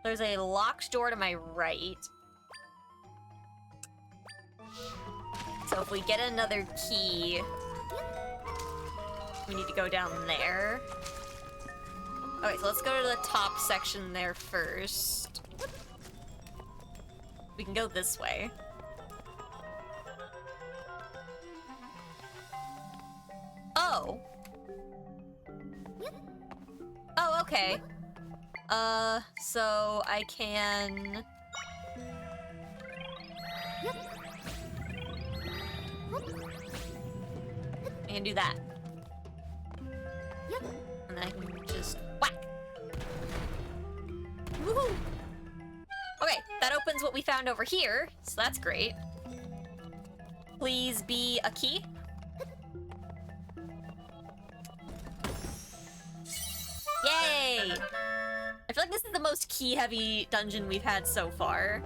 There's a locked door to my right. So if we get another key, we need to go down there. Okay, so let's go to the top section there first. We can go this way. Oh. Oh, okay. So I can... I can do that. And then I can just whack. Woohoo! Okay, that opens what we found over here, so that's great. Please be a key. Yay! I feel like this is the most key-heavy dungeon we've had so far.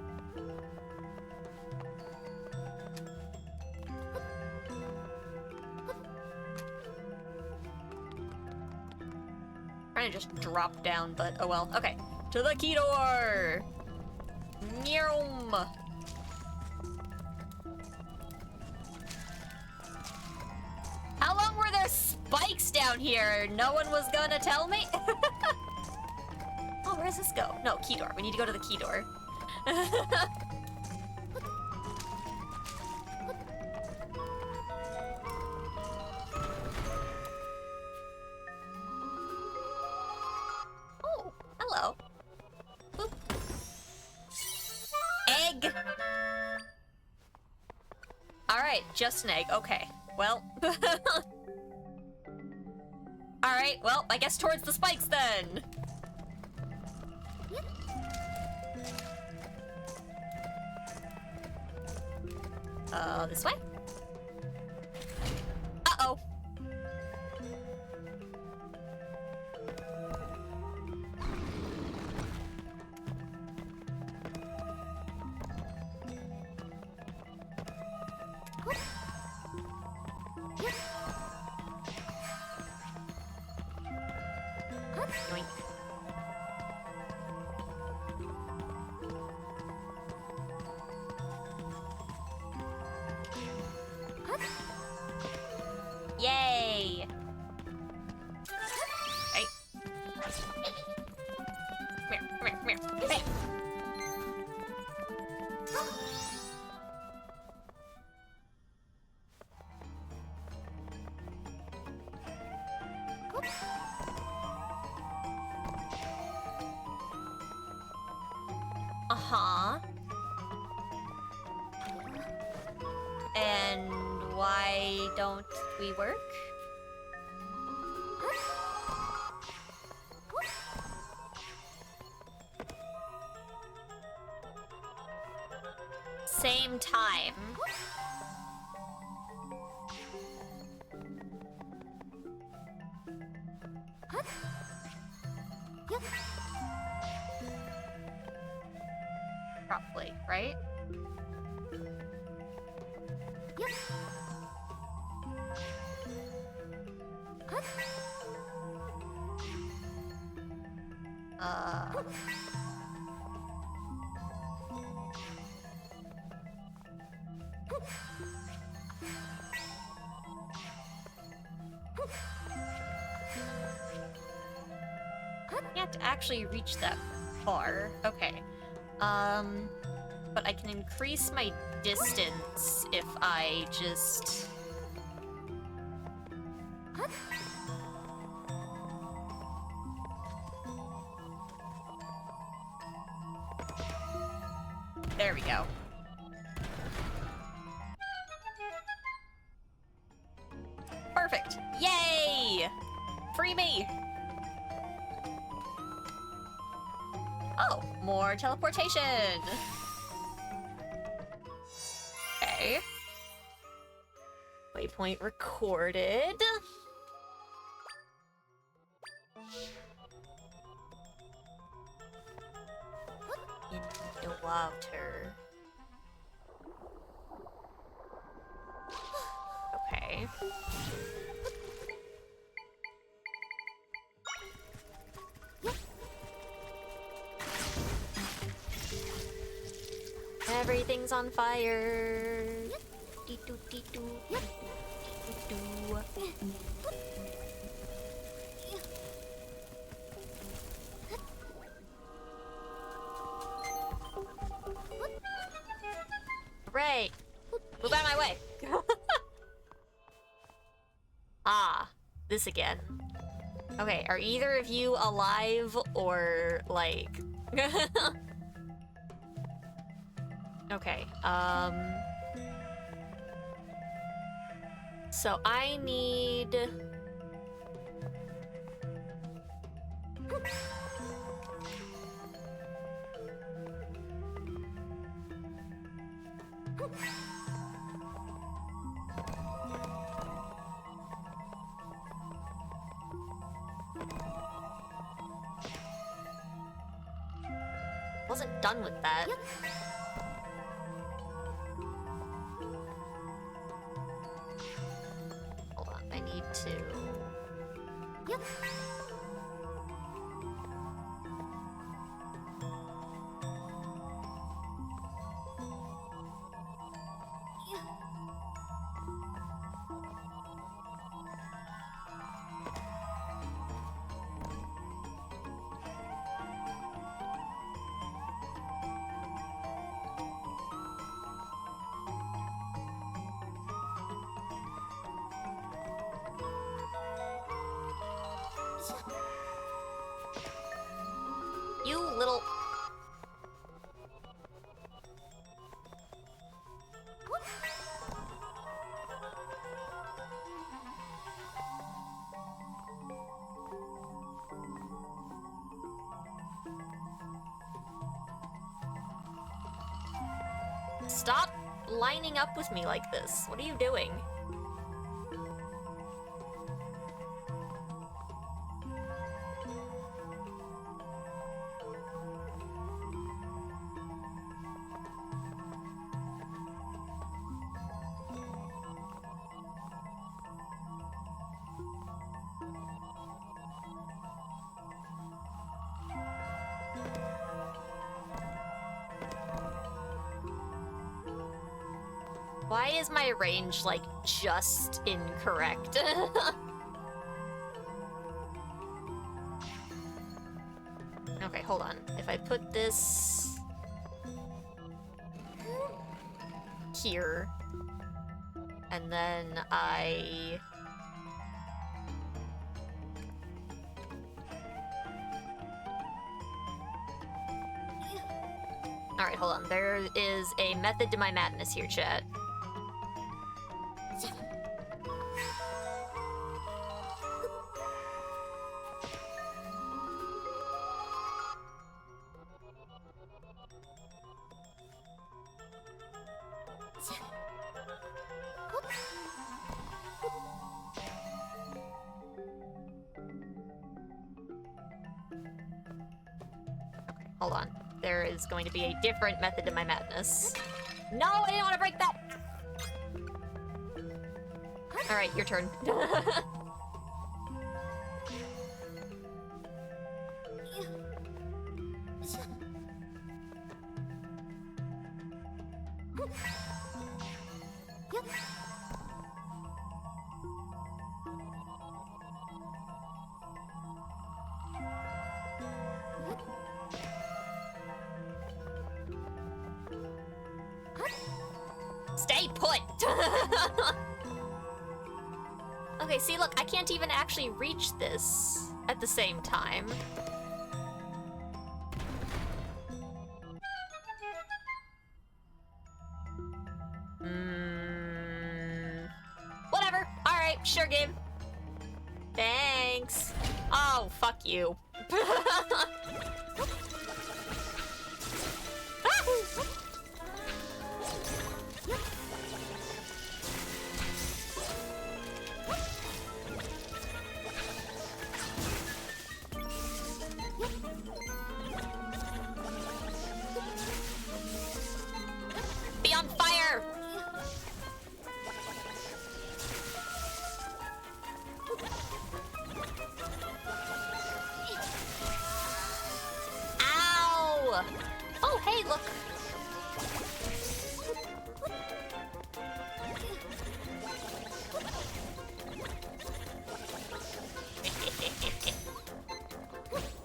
Trying to just drop down, but oh well. Okay, to the key door! Nyom! How long were there spikes down here? No one was gonna tell me? Oh, where does this go? No, key door. We need to go to the key door. Oh, hello. Boop. Egg! Alright, just an egg. Okay, well. Alright, well, I guess towards the spikes then. This way? Uh-oh. Yoink. Yay! Hey. Come here, come here, come here. Hey! Uh-huh. And why don't we work? Same time. Probably, right? Can't actually reach that far. Okay. But I can increase my distance if I just... There we go. Perfect. Yay! Free me! Oh, more teleportation! Okay. Waypoint recorded. In the water. Okay. Everything's on fire. Dee-doo, dee-doo, dee-doo, dee-doo. Hooray! Move out of my way. Ah, this again. Okay, are either of you alive or, like... Okay, so I need... Wasn't done with that. Hold on, I need to... You little... Stop lining up with me like this. What are you doing? Why is my range, like, just incorrect? Okay, hold on. If I put this... here... and then I... Alright, hold on. There is a method to my madness here, chat. Hold on. There is going to be a different method to my madness. No, I didn't want to break that! Alright, your turn. Stay put! Okay, see, look, I can't even actually reach this at the same time. Whatever. Alright, sure, game. Thanks. Oh, fuck you. Be on fire! Ow! Oh, hey, look.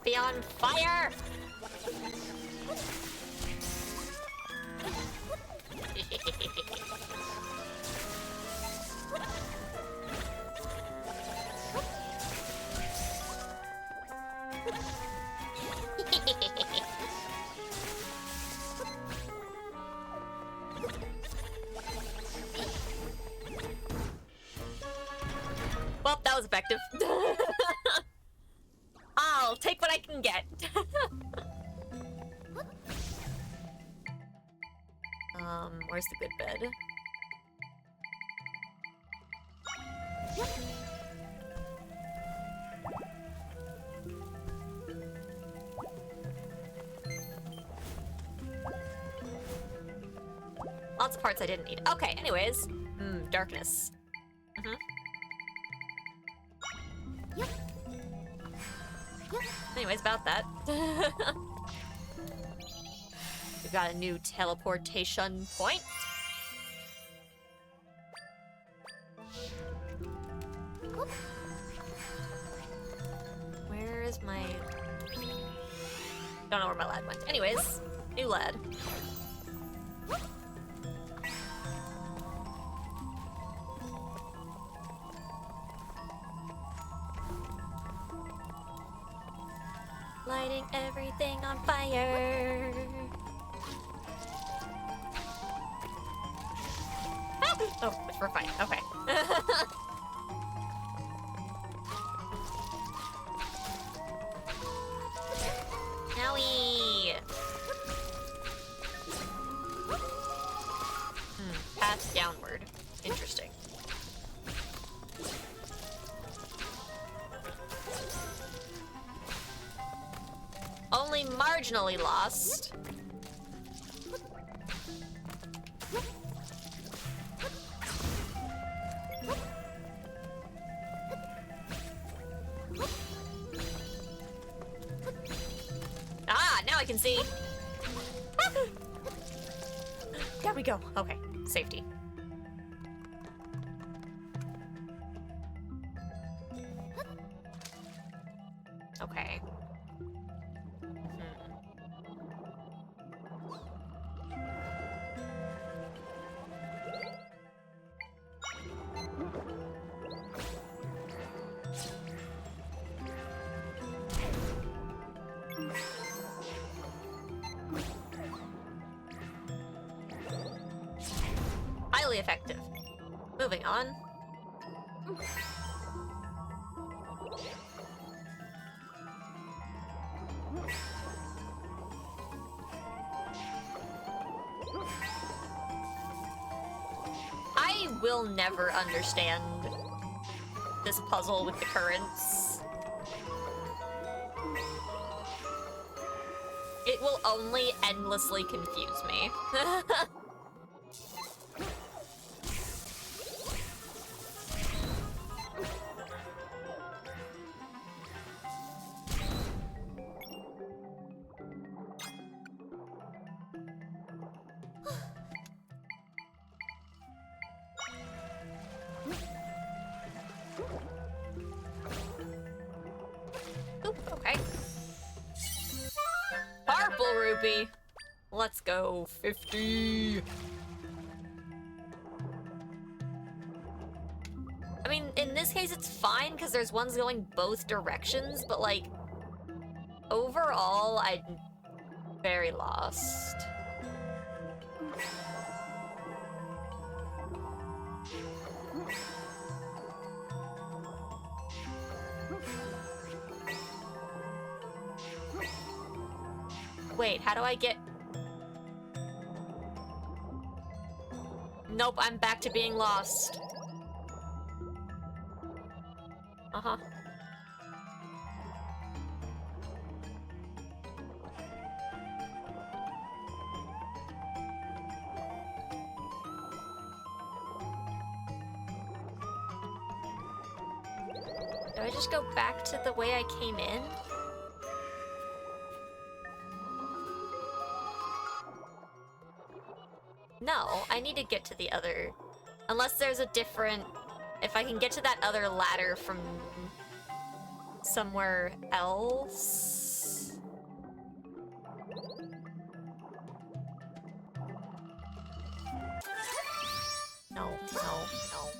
Be on fire! Well, that was effective. I'll take what I can get. Where's the good bed? Lots of parts I didn't need. Okay, anyways. Darkness. Anyways, about that. We've got a new teleportation point. Where is my... Don't know where my lad went. Anyways, new lad. Lighting everything on fire. Oh, we're fine. Okay. Owie! Path downward. Interesting. Only marginally lost. Ah, now I can see. There we go. Okay, safety. Okay. Highly effective. Moving on. I will never understand this puzzle with the currents. It will only endlessly confuse me. Oop, okay. Purple rupee. Let's go. 50. I mean, in this case, it's fine because there's ones going both directions, but like, overall, I'm very lost. Wait, how do I get... Nope, I'm back to being lost. Uh-huh. Do I just go back to the way I came in? No, I need to get to the other... Unless there's a different... If I can get to that other ladder from... somewhere else... No, no, no.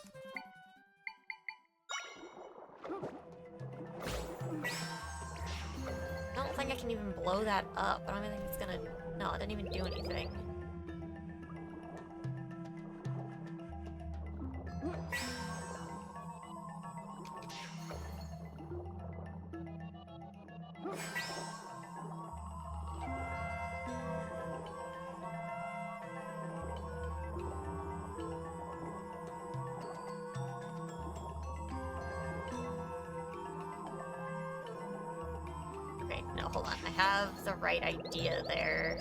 I don't think I can even blow that up. I don't even think it's gonna... No, it didn't even do anything. Okay, no, hold on. I have the right idea there.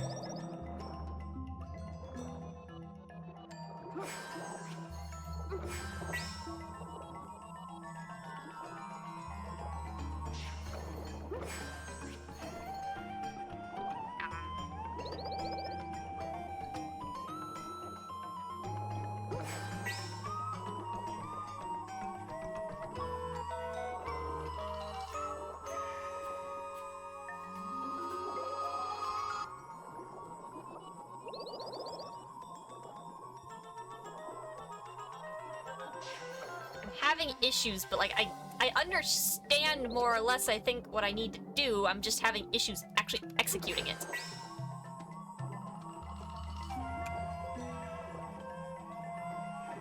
Having issues, but like I understand more or less I think what I need to do. I'm just having issues actually executing it.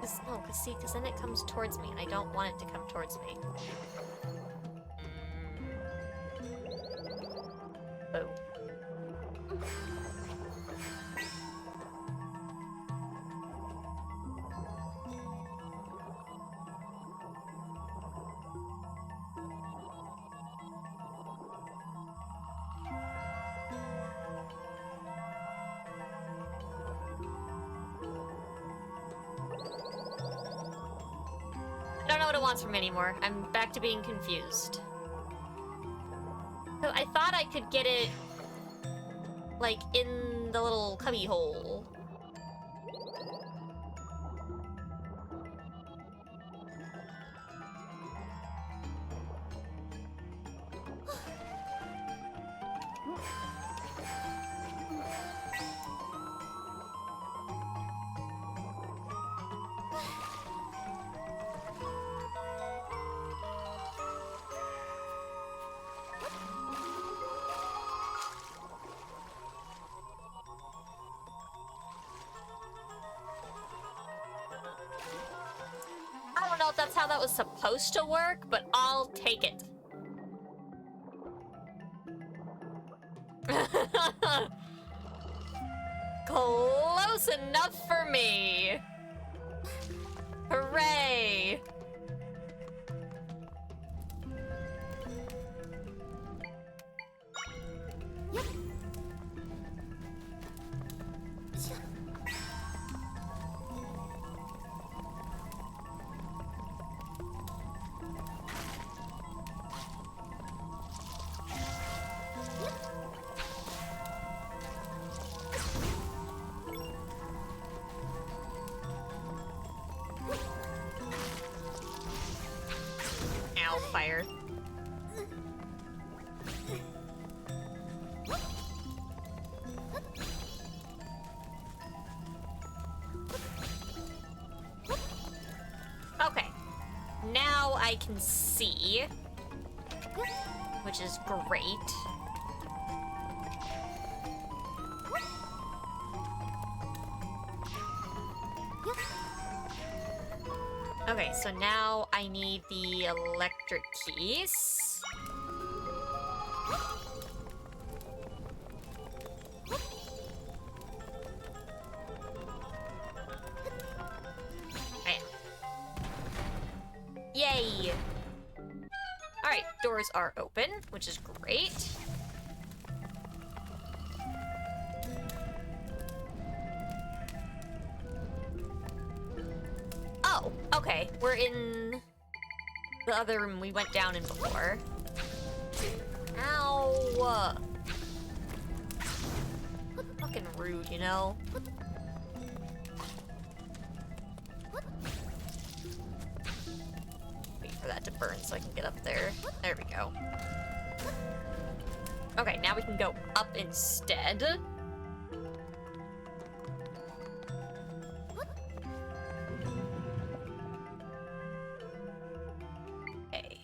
Cause then it comes towards me and I don't want it to come towards me. Oh. I don't know what it wants from me anymore. I'm back to being confused. So I thought I could get it, like, in the little cubby hole. I don't know if that's how that was supposed to work, but I'll take it. Close enough for me. Hooray. Ow, fire. Okay. Now I can see, which is great. Okay, so now I need the electric keys. Right. Yay! Alright, doors are open, which is great. Oh, okay. We're in the other room we went down in before. Ow! Fucking rude, you know? Wait for that to burn so I can get up there. There we go. Okay, now we can go up instead. Okay.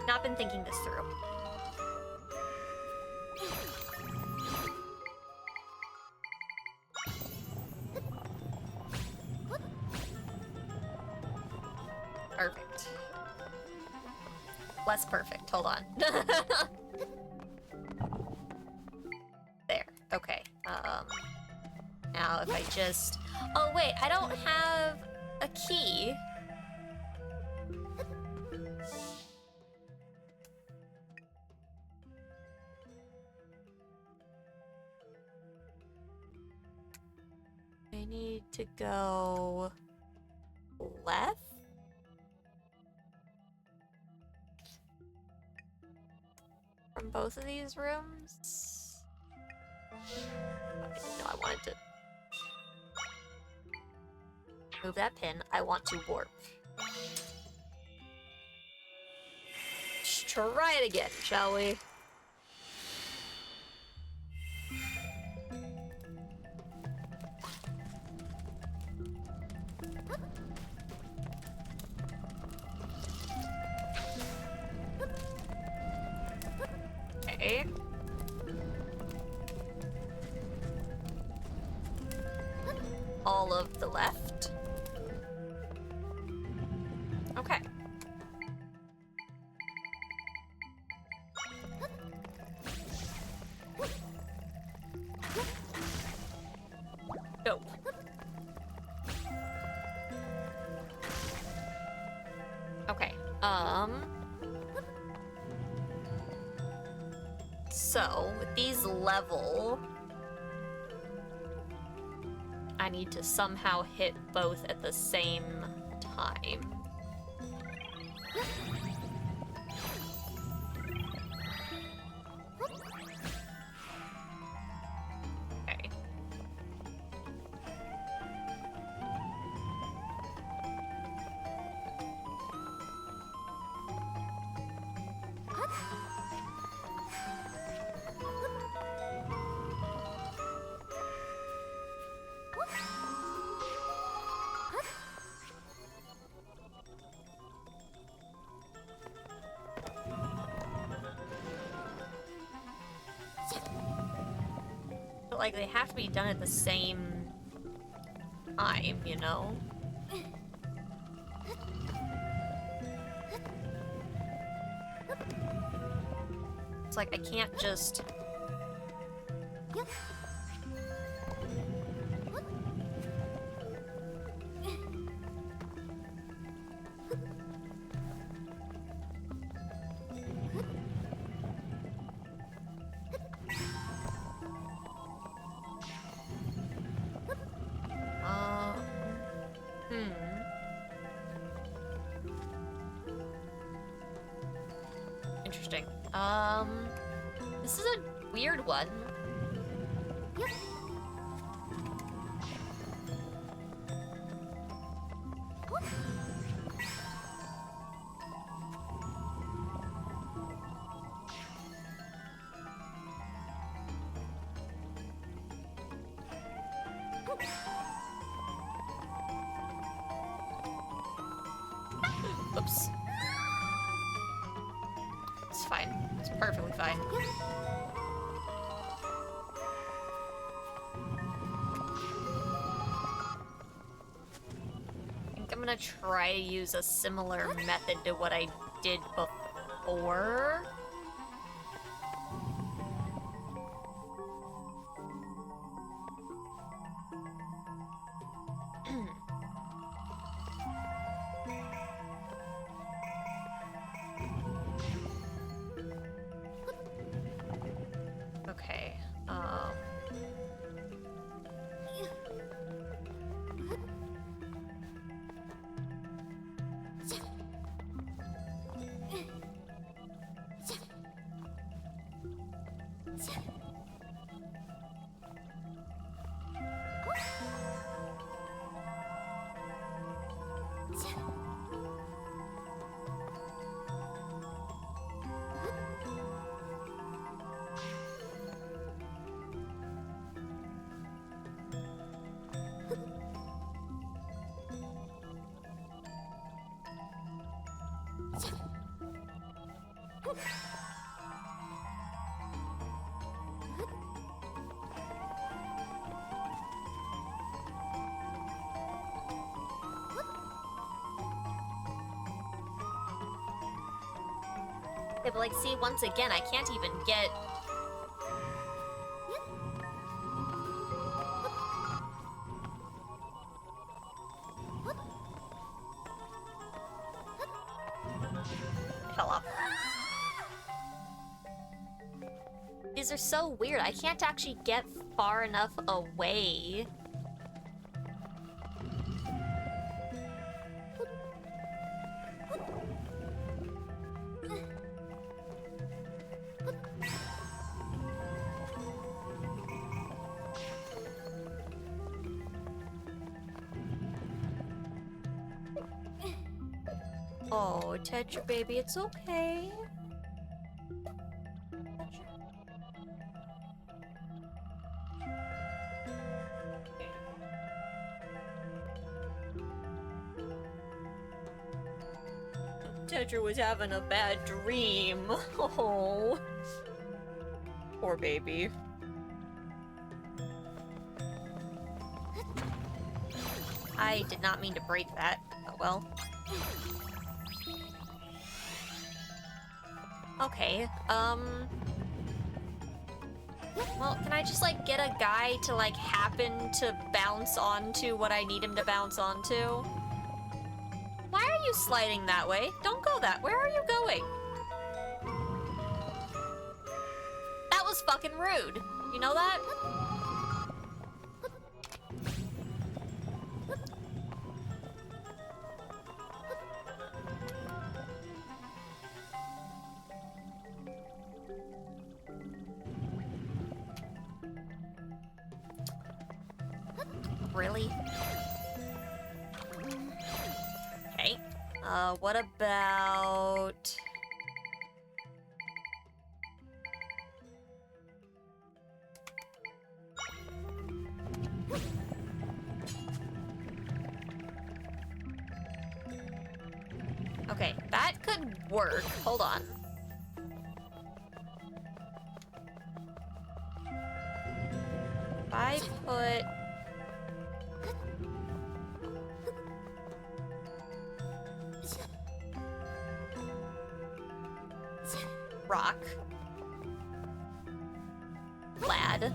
Not been thinking this through. Less perfect. Hold on. There. Okay. Now if I just... Oh, wait. I don't have a key. I need to go left? From both of these rooms? No, I wanted to move that pin. I want to warp. Let's try it again, shall we? Okay. All of the left. Okay. Dope. Okay. So, with these level, I need to somehow hit both at the same time. Okay. But, like, they have to be done at the same time, you know? It's like, I can't just... Interesting. This is a weird one. Oops. It's fine. It's perfectly fine. I think I'm gonna try to use a similar method to what I did before. Okay, Yeah, but like, see, once again, I can't even get... Fell off. These are so weird. I can't actually get far enough away. Oh, Tetra baby, it's okay. Tetra was having a bad dream. Oh. Poor baby. I did not mean to break that. Oh well. Okay, well, can I just, like, get a guy to, like, happen to bounce onto what I need him to bounce onto? Why are you sliding that way? Don't go that. Where are you going? That was fucking rude. You know that? Really? Okay. What about... Okay, that could work. Hold on. If I put... rock. Lad.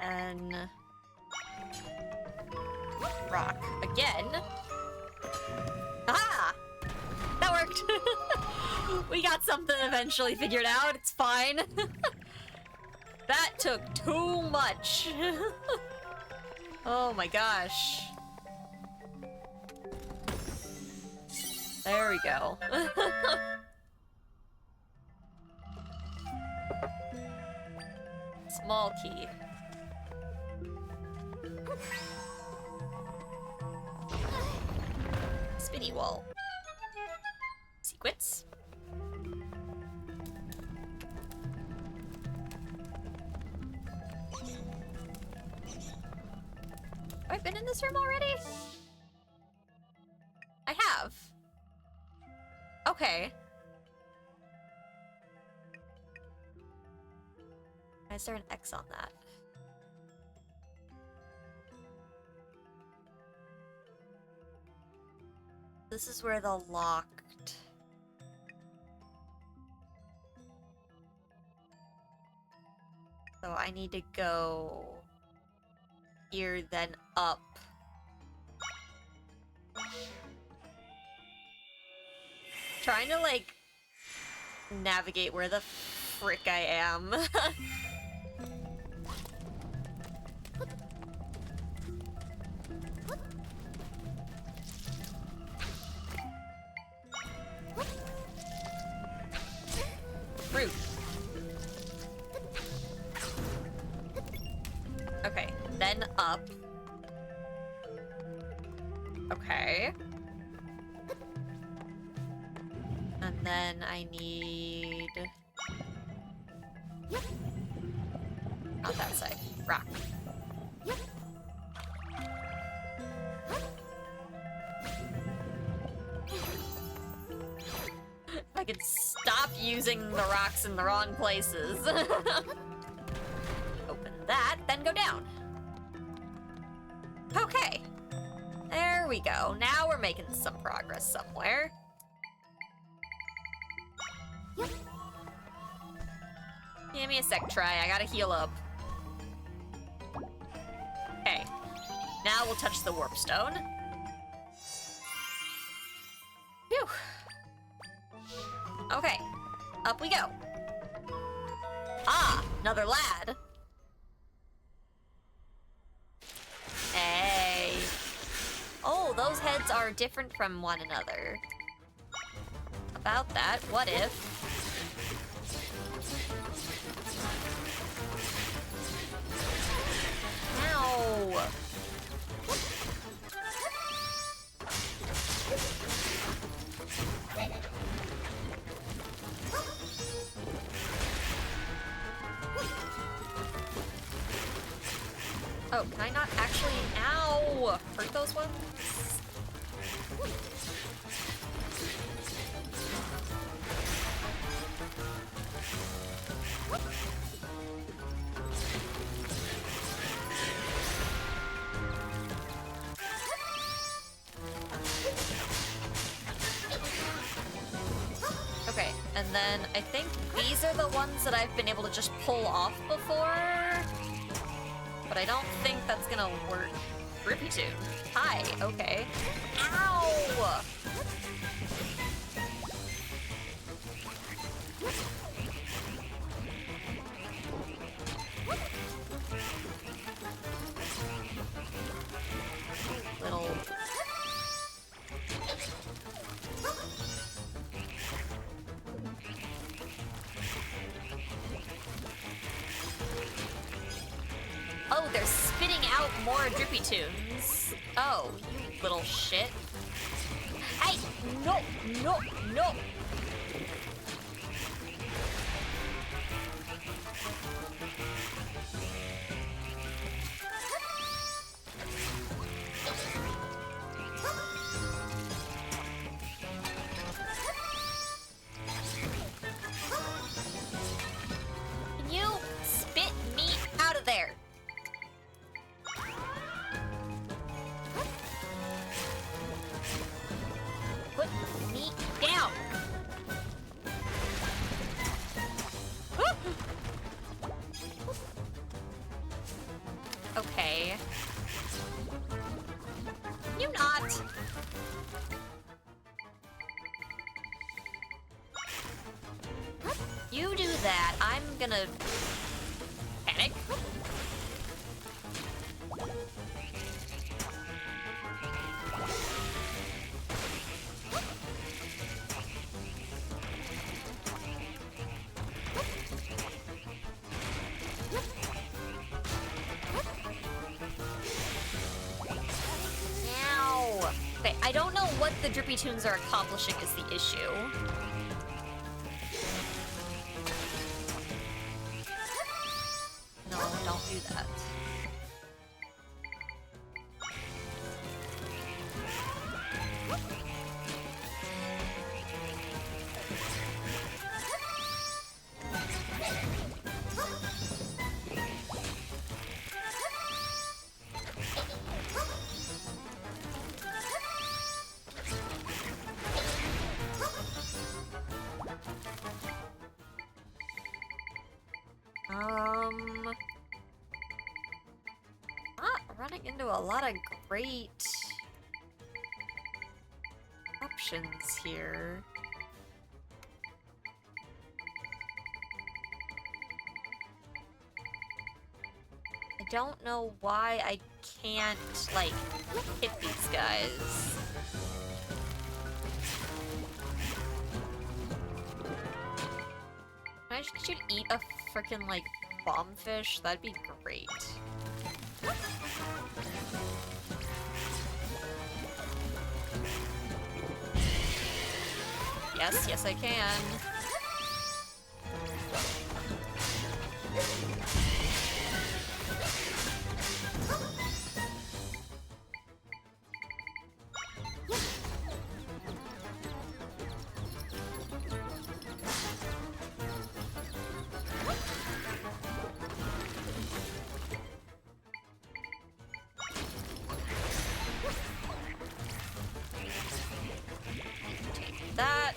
And rock again. Ah! That worked! We got something eventually figured out, it's fine. That took too much. Oh my gosh. There we go. Small key. Spinny wall. Sequence. Have I been in this room already? I have. Okay. Why is there an X on that? This is where the locked... So I need to go... here, then up. Trying to, like, navigate where the frick I am. Fruit. Okay, then up. Okay. And then I need... not that side. Rock. I could stop using the rocks in the wrong places. Open that, then go down. Okay. There we go. Now we're making some progress somewhere. Give me a sec, try. I gotta heal up. Okay. Now we'll touch the warp stone. Phew. Okay. Up we go. Ah, another lad. Hey. Oh, those heads are different from one another. About that, what if... Ow! Oh, can I not actually... Ow! Hurt those ones? Okay, and then I think these are the ones that I've been able to just pull off before. But I don't think that's gonna work. Rippy Tune. Hi, okay. Ow! Little... Oh, they're spitting out more Drippy Tunes. Oh, you little shit. Hey! No! No! No! Can you spit me out of there? Put me down. Okay. You not. You do that. I'm gonna panic. Ow. Okay, I don't know what the Drippy Tunes are accomplishing is the issue. No, don't do that. Not running into a lot of great options here. I don't know why I can't, like, hit these guys. Can I just get you to eat a frickin', like, bombfish? That'd be great. Yes, yes I can. that.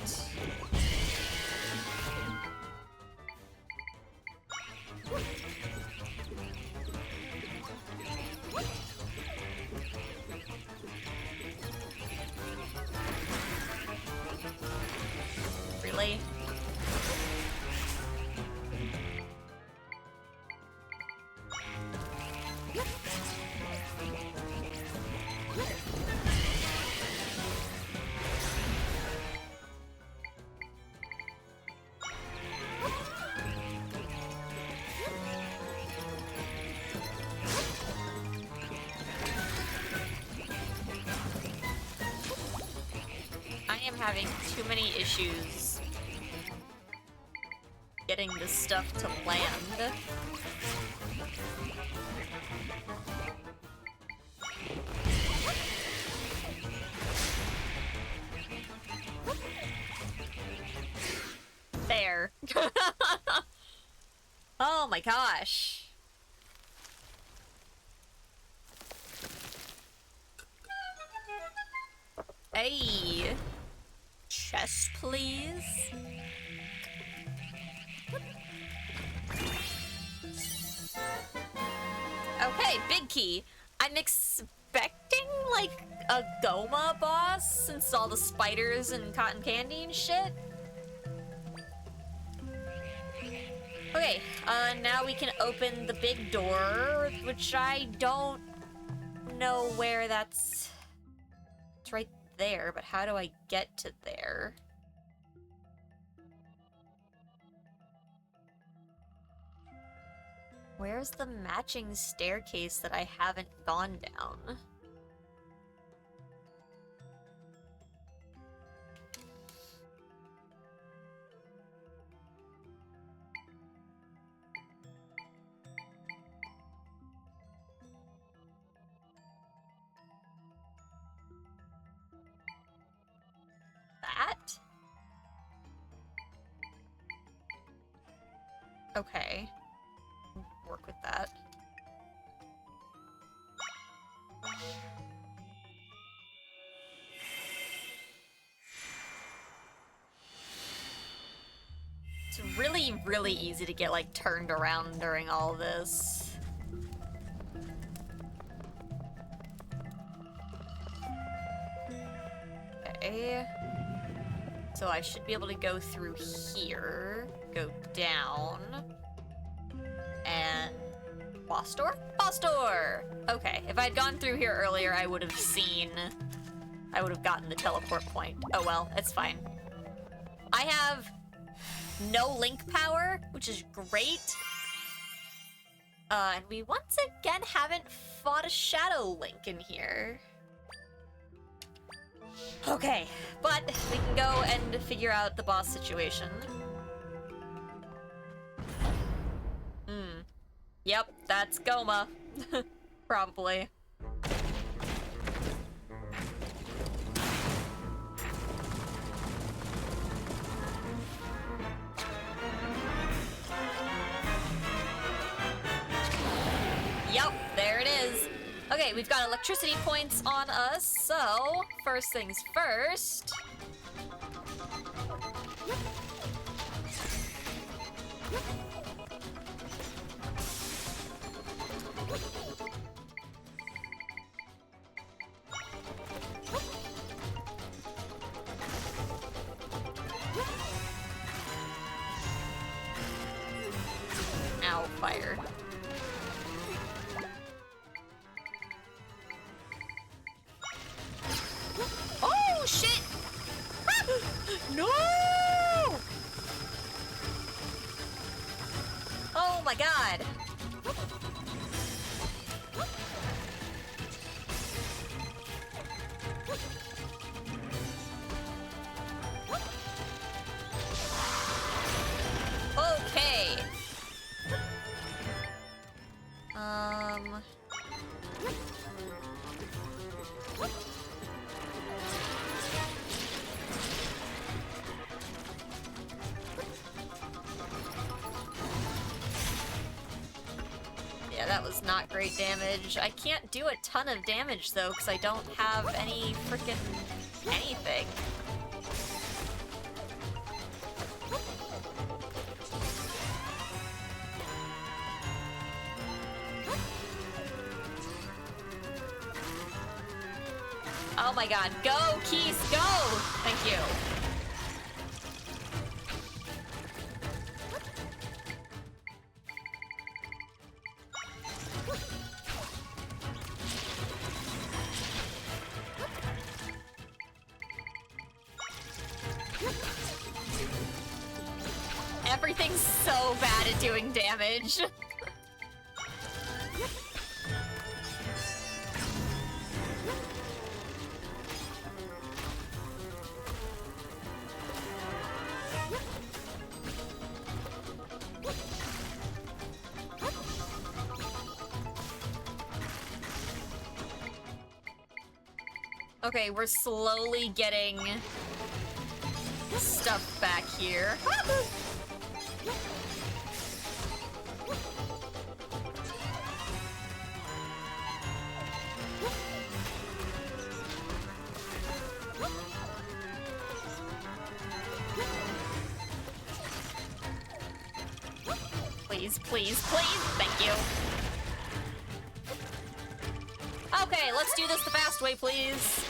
Really? I am having too many issues getting this stuff to land. There. Oh my gosh. Hey. Chest, please. Okay, big key. I'm expecting, like, a Goma boss since all the spiders and cotton candy and shit. Okay, now we can open the big door, which I don't know where that's... It's right there, but how do I get to there? Where's the matching staircase that I haven't gone down? That? Okay. Work with that. It's really, really easy to get, like, turned around during all this. Okay. So I should be able to go through here, go down, and boss door? Boss door! Okay, if I'd gone through here earlier, I would have gotten the teleport point. Oh well, it's fine. I have no link power, which is great. And we once again haven't fought a Shadow Link in here. Okay, but we can go and figure out the boss situation. Yep, that's Goma. Probably. Yep, there it is. Okay, we've got electricity points on us, so first things first. Ow, fire. Oh, shit! No! Oh my god. Okay. Yeah, that was not great damage. I can't do a ton of damage though, because I don't have any frickin' anything. Oh my god. Go, Keith, go! Thank you. Everything's so bad at doing damage. Okay, we're slowly getting stuff back here. Please, please, please. Thank you. Okay, let's do this the fast way, please.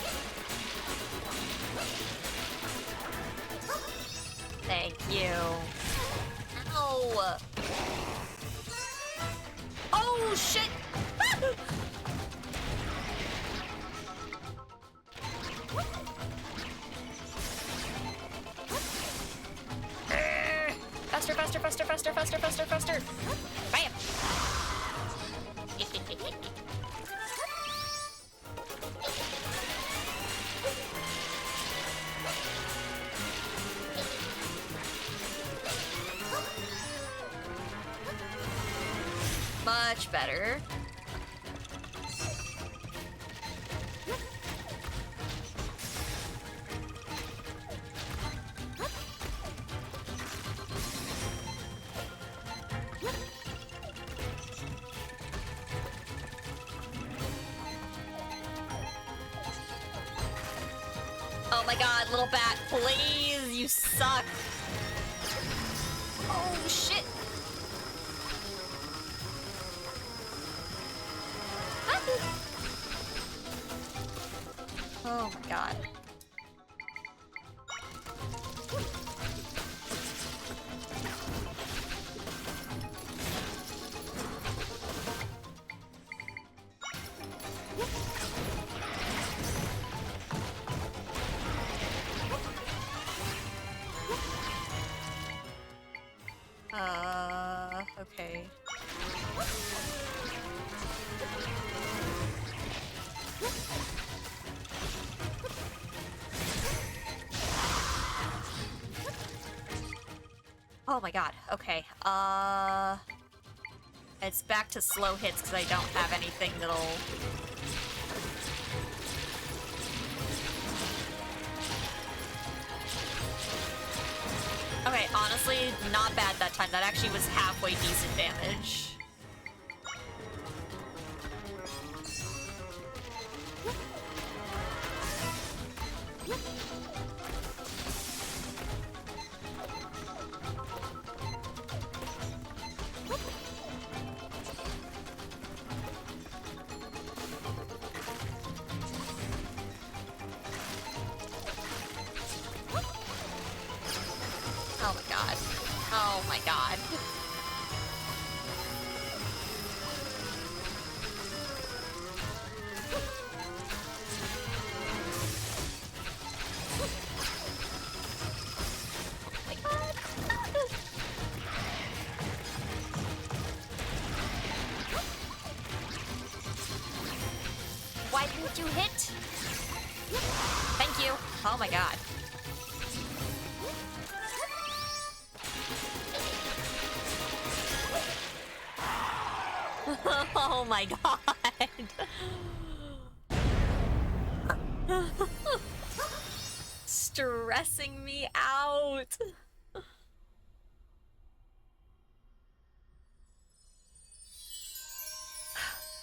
Thank you. Ow! Oh, shit! Faster, faster, faster, faster, faster, faster, faster! Bam! Much better. Oh my god, little bat, please, you suck. Oh shit. Oh my god. Okay. Oh my god, okay. It's back to slow hits because I don't have anything that'll... Okay, honestly, not bad that time. That actually was halfway decent damage. Oh my god. Oh my god. Why didn't you hit? Thank you. Oh my god. Oh my god. Stressing me out.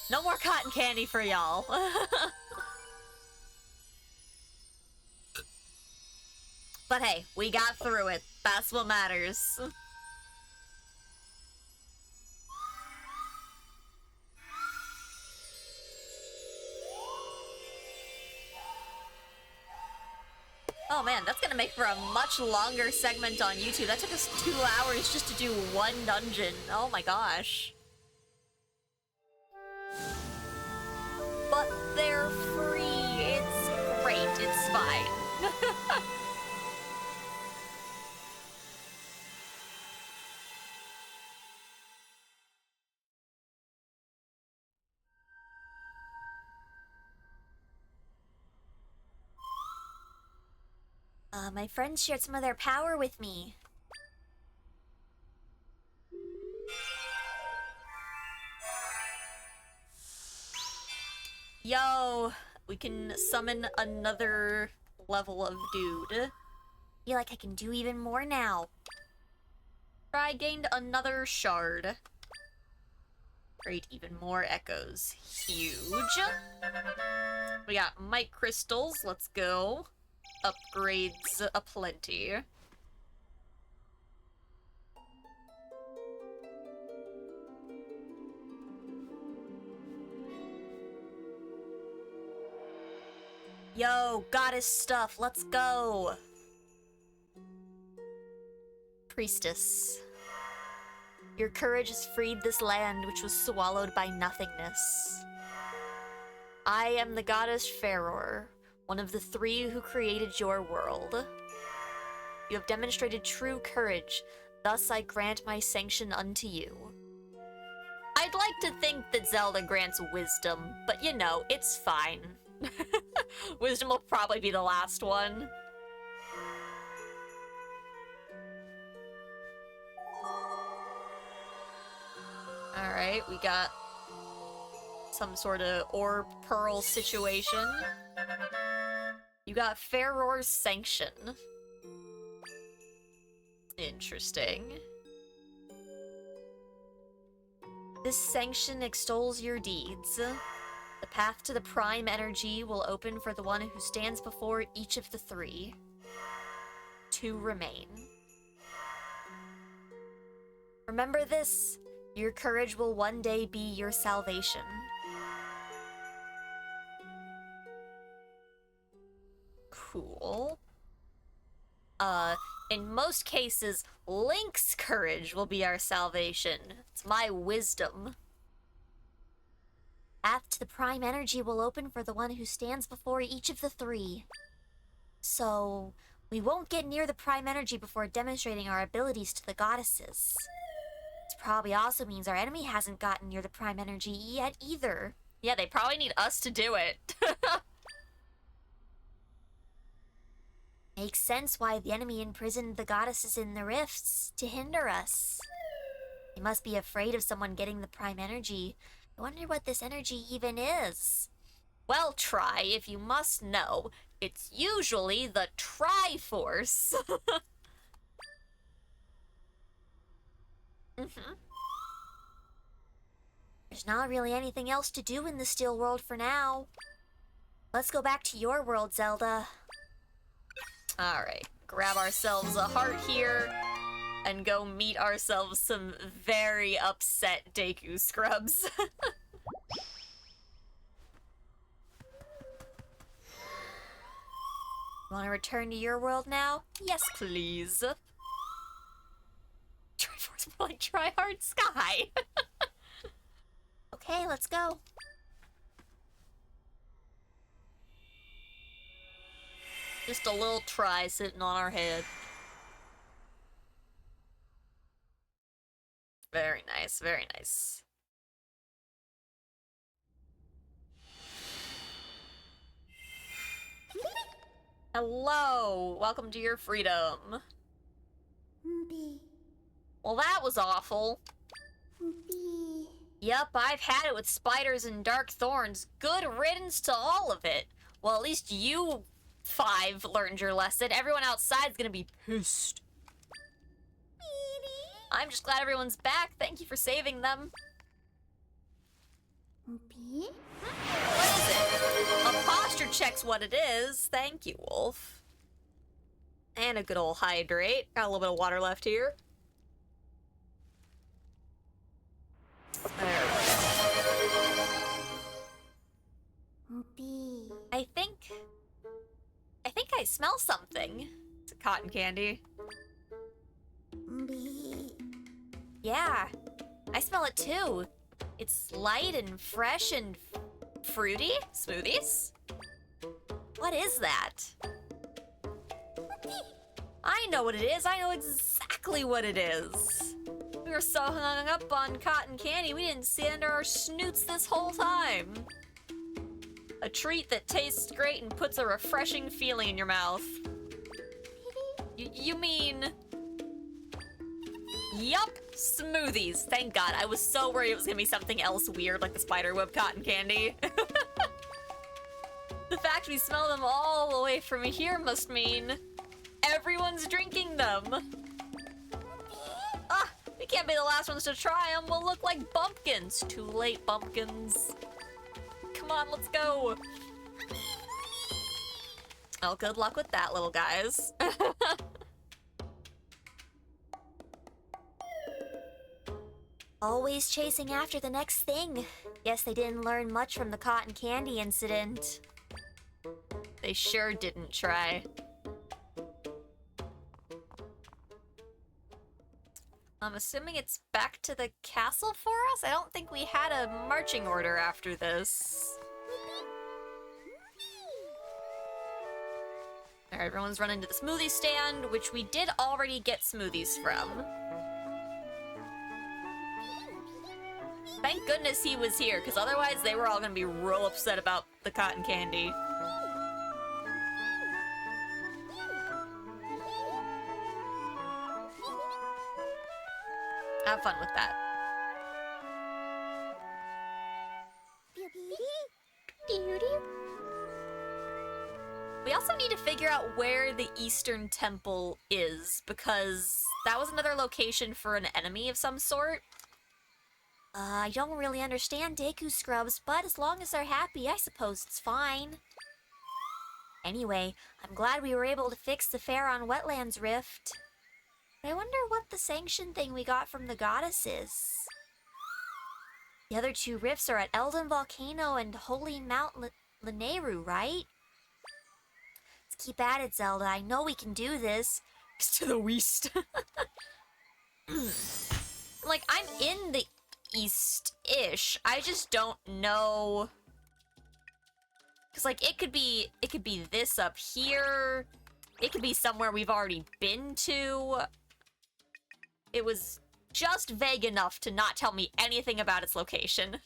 No more cotton candy for y'all. But hey, we got through it. That's what matters. for a much longer segment on YouTube. That took us 2 hours just to do one dungeon. Oh my gosh. But they're free. It's great. It's fine. My friends shared some of their power with me. Yo, we can summon another level of dude. Feel like I can do even more now. I gained another shard. Create even more echoes. Huge. We got mic crystals. Let's go. Upgrades aplenty. Yo, goddess stuff, let's go! Priestess. Your courage has freed this land which was swallowed by nothingness. I am the goddess Feror, one of the 3 who created your world. You have demonstrated true courage, thus I grant my sanction unto you. I'd like to think that Zelda grants wisdom, but you know, it's fine. Wisdom will probably be the last one. Alright, we got some sort of orb pearl situation. You got Feror's sanction. Interesting. This sanction extols your deeds. The path to the prime energy will open for the one who stands before each of the 3. 2 remain. Remember this, your courage will one day be your salvation. Cool. In most cases, Link's courage will be our salvation. It's my wisdom. Path to the prime energy will open for the one who stands before each of the 3. So, we won't get near the prime energy before demonstrating our abilities to the goddesses. This probably also means our enemy hasn't gotten near the prime energy yet either. Yeah, they probably need us to do it. Makes sense why the enemy imprisoned the goddesses in the rifts, to hinder us. They must be afraid of someone getting the prime energy. I wonder what this energy even is. Well, Tri, if you must know, it's usually the Triforce. There's not really anything else to do in the Steel World for now. Let's go back to your world, Zelda. Alright, grab ourselves a heart here and go meet ourselves some very upset Deku scrubs. Want to return to your world now? Yes, please. Triforce more like Try Hard Sky. Okay, let's go. Just a little Tri sitting on our head. Very nice, very nice. Hello! Welcome to your freedom. Well, that was awful. Yep, I've had it with spiders and dark thorns. Good riddance to all of it. Well, at least you 5 learned your lesson. Everyone outside's gonna be pissed. I'm just glad everyone's back. Thank you for saving them. What is it? A posture check's what it is. Thank you, Wolf. And a good old hydrate. Got a little bit of water left here. There we go. I think I smell something. It's cotton candy. Yeah, I smell it too. It's light and fresh and fruity. Smoothies? What is that? I know what it is. I know exactly what it is. We were so hung up on cotton candy, we didn't see under our snoots this whole time. A treat that tastes great and puts a refreshing feeling in your mouth. You mean... Yup, smoothies. Thank God. I was so worried it was gonna be something else weird like the spiderweb cotton candy. The fact we smell them all the way from here must mean everyone's drinking them. Ah, we can't be the last ones to try them. We'll look like bumpkins. Too late, bumpkins. Come on, let's go. Oh, good luck with that, little guys. Always chasing after the next thing. Guess they didn't learn much from the cotton candy incident. They sure didn't try. I'm assuming it's back to the castle for us? I don't think we had a marching order after this. Alright, everyone's running to the smoothie stand, which we did already get smoothies from. Thank goodness he was here, because otherwise they were all gonna be real upset about the cotton candy. Have fun with that. We also need to figure out where the Eastern Temple is, because that was another location for an enemy of some sort. I don't really understand Deku Scrubs, but as long as they're happy, I suppose it's fine. Anyway, I'm glad we were able to fix the Pharaon Wetlands Rift. I wonder what the sanction thing we got from the goddess is. The other two rifts are at Eldin Volcano and Holy Mount Lanayru, right? Let's keep at it, Zelda. I know we can do this. It's to the west. Like, I'm in the east-ish. I just don't know. Cause like it could be this up here. It could be somewhere we've already been to. It was just vague enough to not tell me anything about its location.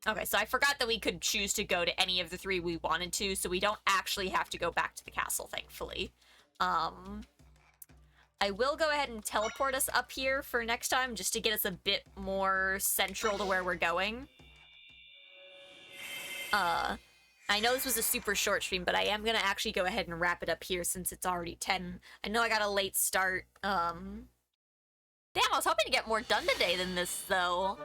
Okay, so I forgot that we could choose to go to any of the three we wanted to, so we don't actually have to go back to the castle, thankfully. I will go ahead and teleport us up here for next time, just to get us a bit more central to where we're going. I know this was a super short stream, but I am gonna actually go ahead and wrap it up here since it's already 10. I know I got a late start. Damn, I was hoping to get more done today than this, though.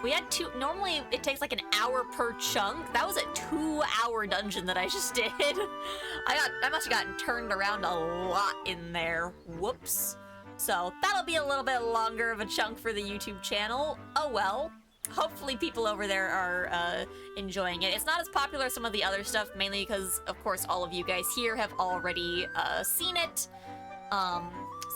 We had normally it takes like an hour per chunk. That was a 2-hour dungeon that I just did. I must have gotten turned around a lot in there. Whoops. So that'll be a little bit longer of a chunk for the YouTube channel. Oh well. Hopefully people over there are enjoying it. It's not as popular as some of the other stuff, mainly because, of course, all of you guys here have already seen it.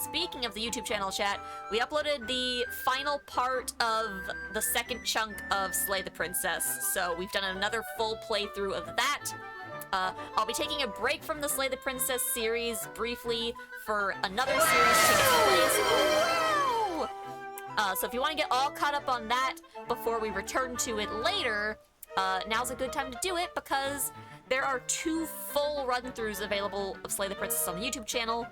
Speaking of the YouTube channel, chat, we uploaded the final part of the second chunk of Slay the Princess, so we've done another full playthrough of that. I'll be taking a break from the Slay the Princess series briefly for another series to take place. So if you want to get all caught up on that before we return to it later, now's a good time to do it because there are 2 full run-throughs available of Slay the Princess on the YouTube channel.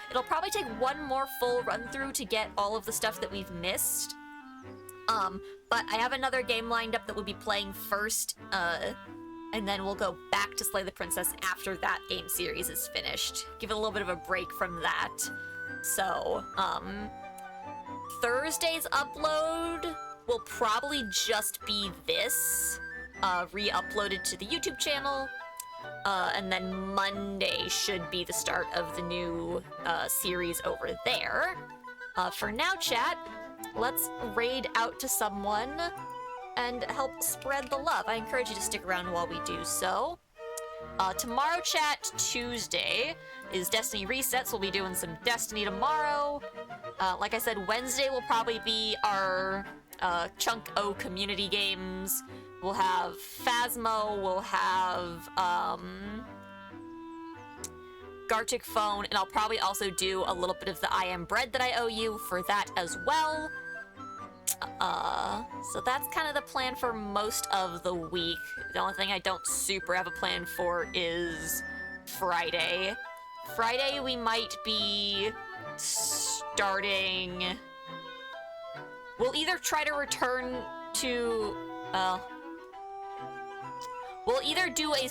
It'll probably take 1 more full run-through to get all of the stuff that we've missed. But I have another game lined up that we'll be playing first, and then we'll go back to Slay the Princess after that game series is finished. Give it a little bit of a break from that. So, Thursday's upload will probably just be this, re-uploaded to the YouTube channel, and then Monday should be the start of the new series over there. For now, chat, let's raid out to someone and help spread the love. I encourage you to stick around while we do so. Tomorrow chat Tuesday is Destiny Resets. We'll be doing some Destiny tomorrow. Like I said, Wednesday will probably be our Chunk O community games. We'll have Phasmo, we'll have Gartic Phone, and I'll probably also do a little bit of the I Am Bread that I owe you for that as well. So that's kind of the plan for most of the week. The only thing I don't super have a plan for is Friday. Friday we might be starting... We'll either try to return to... we'll either do a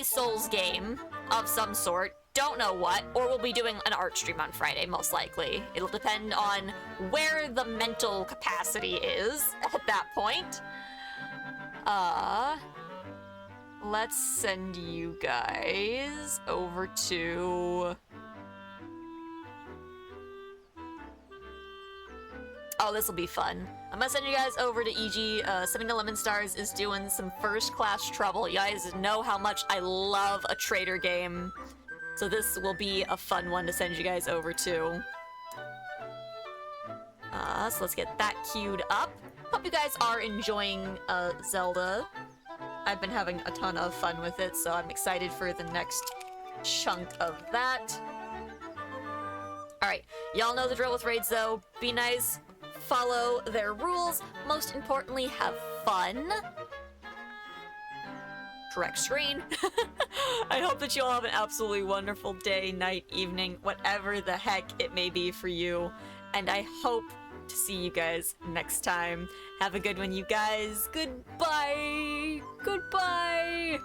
Souls game of some sort, don't know what, or we'll be doing an art stream on Friday, most likely. It'll depend on where the mental capacity is at that point. Let's send you guys over to... Oh, this will be fun. I'm gonna send you guys over to EG. Sending to Lemon Stars is doing some first-class trouble. You guys know how much I love a trader game. So this will be a fun one to send you guys over to. So let's get that queued up. Hope you guys are enjoying Zelda. I've been having a ton of fun with it, so I'm excited for the next chunk of that. Alright, y'all know the drill with raids though. Be nice, follow their rules, most importantly, have fun. Correct screen. I hope that you all have an absolutely wonderful day, night, evening, whatever the heck it may be for you. And I hope to see you guys next time. Have a good one, you guys. Goodbye. Goodbye.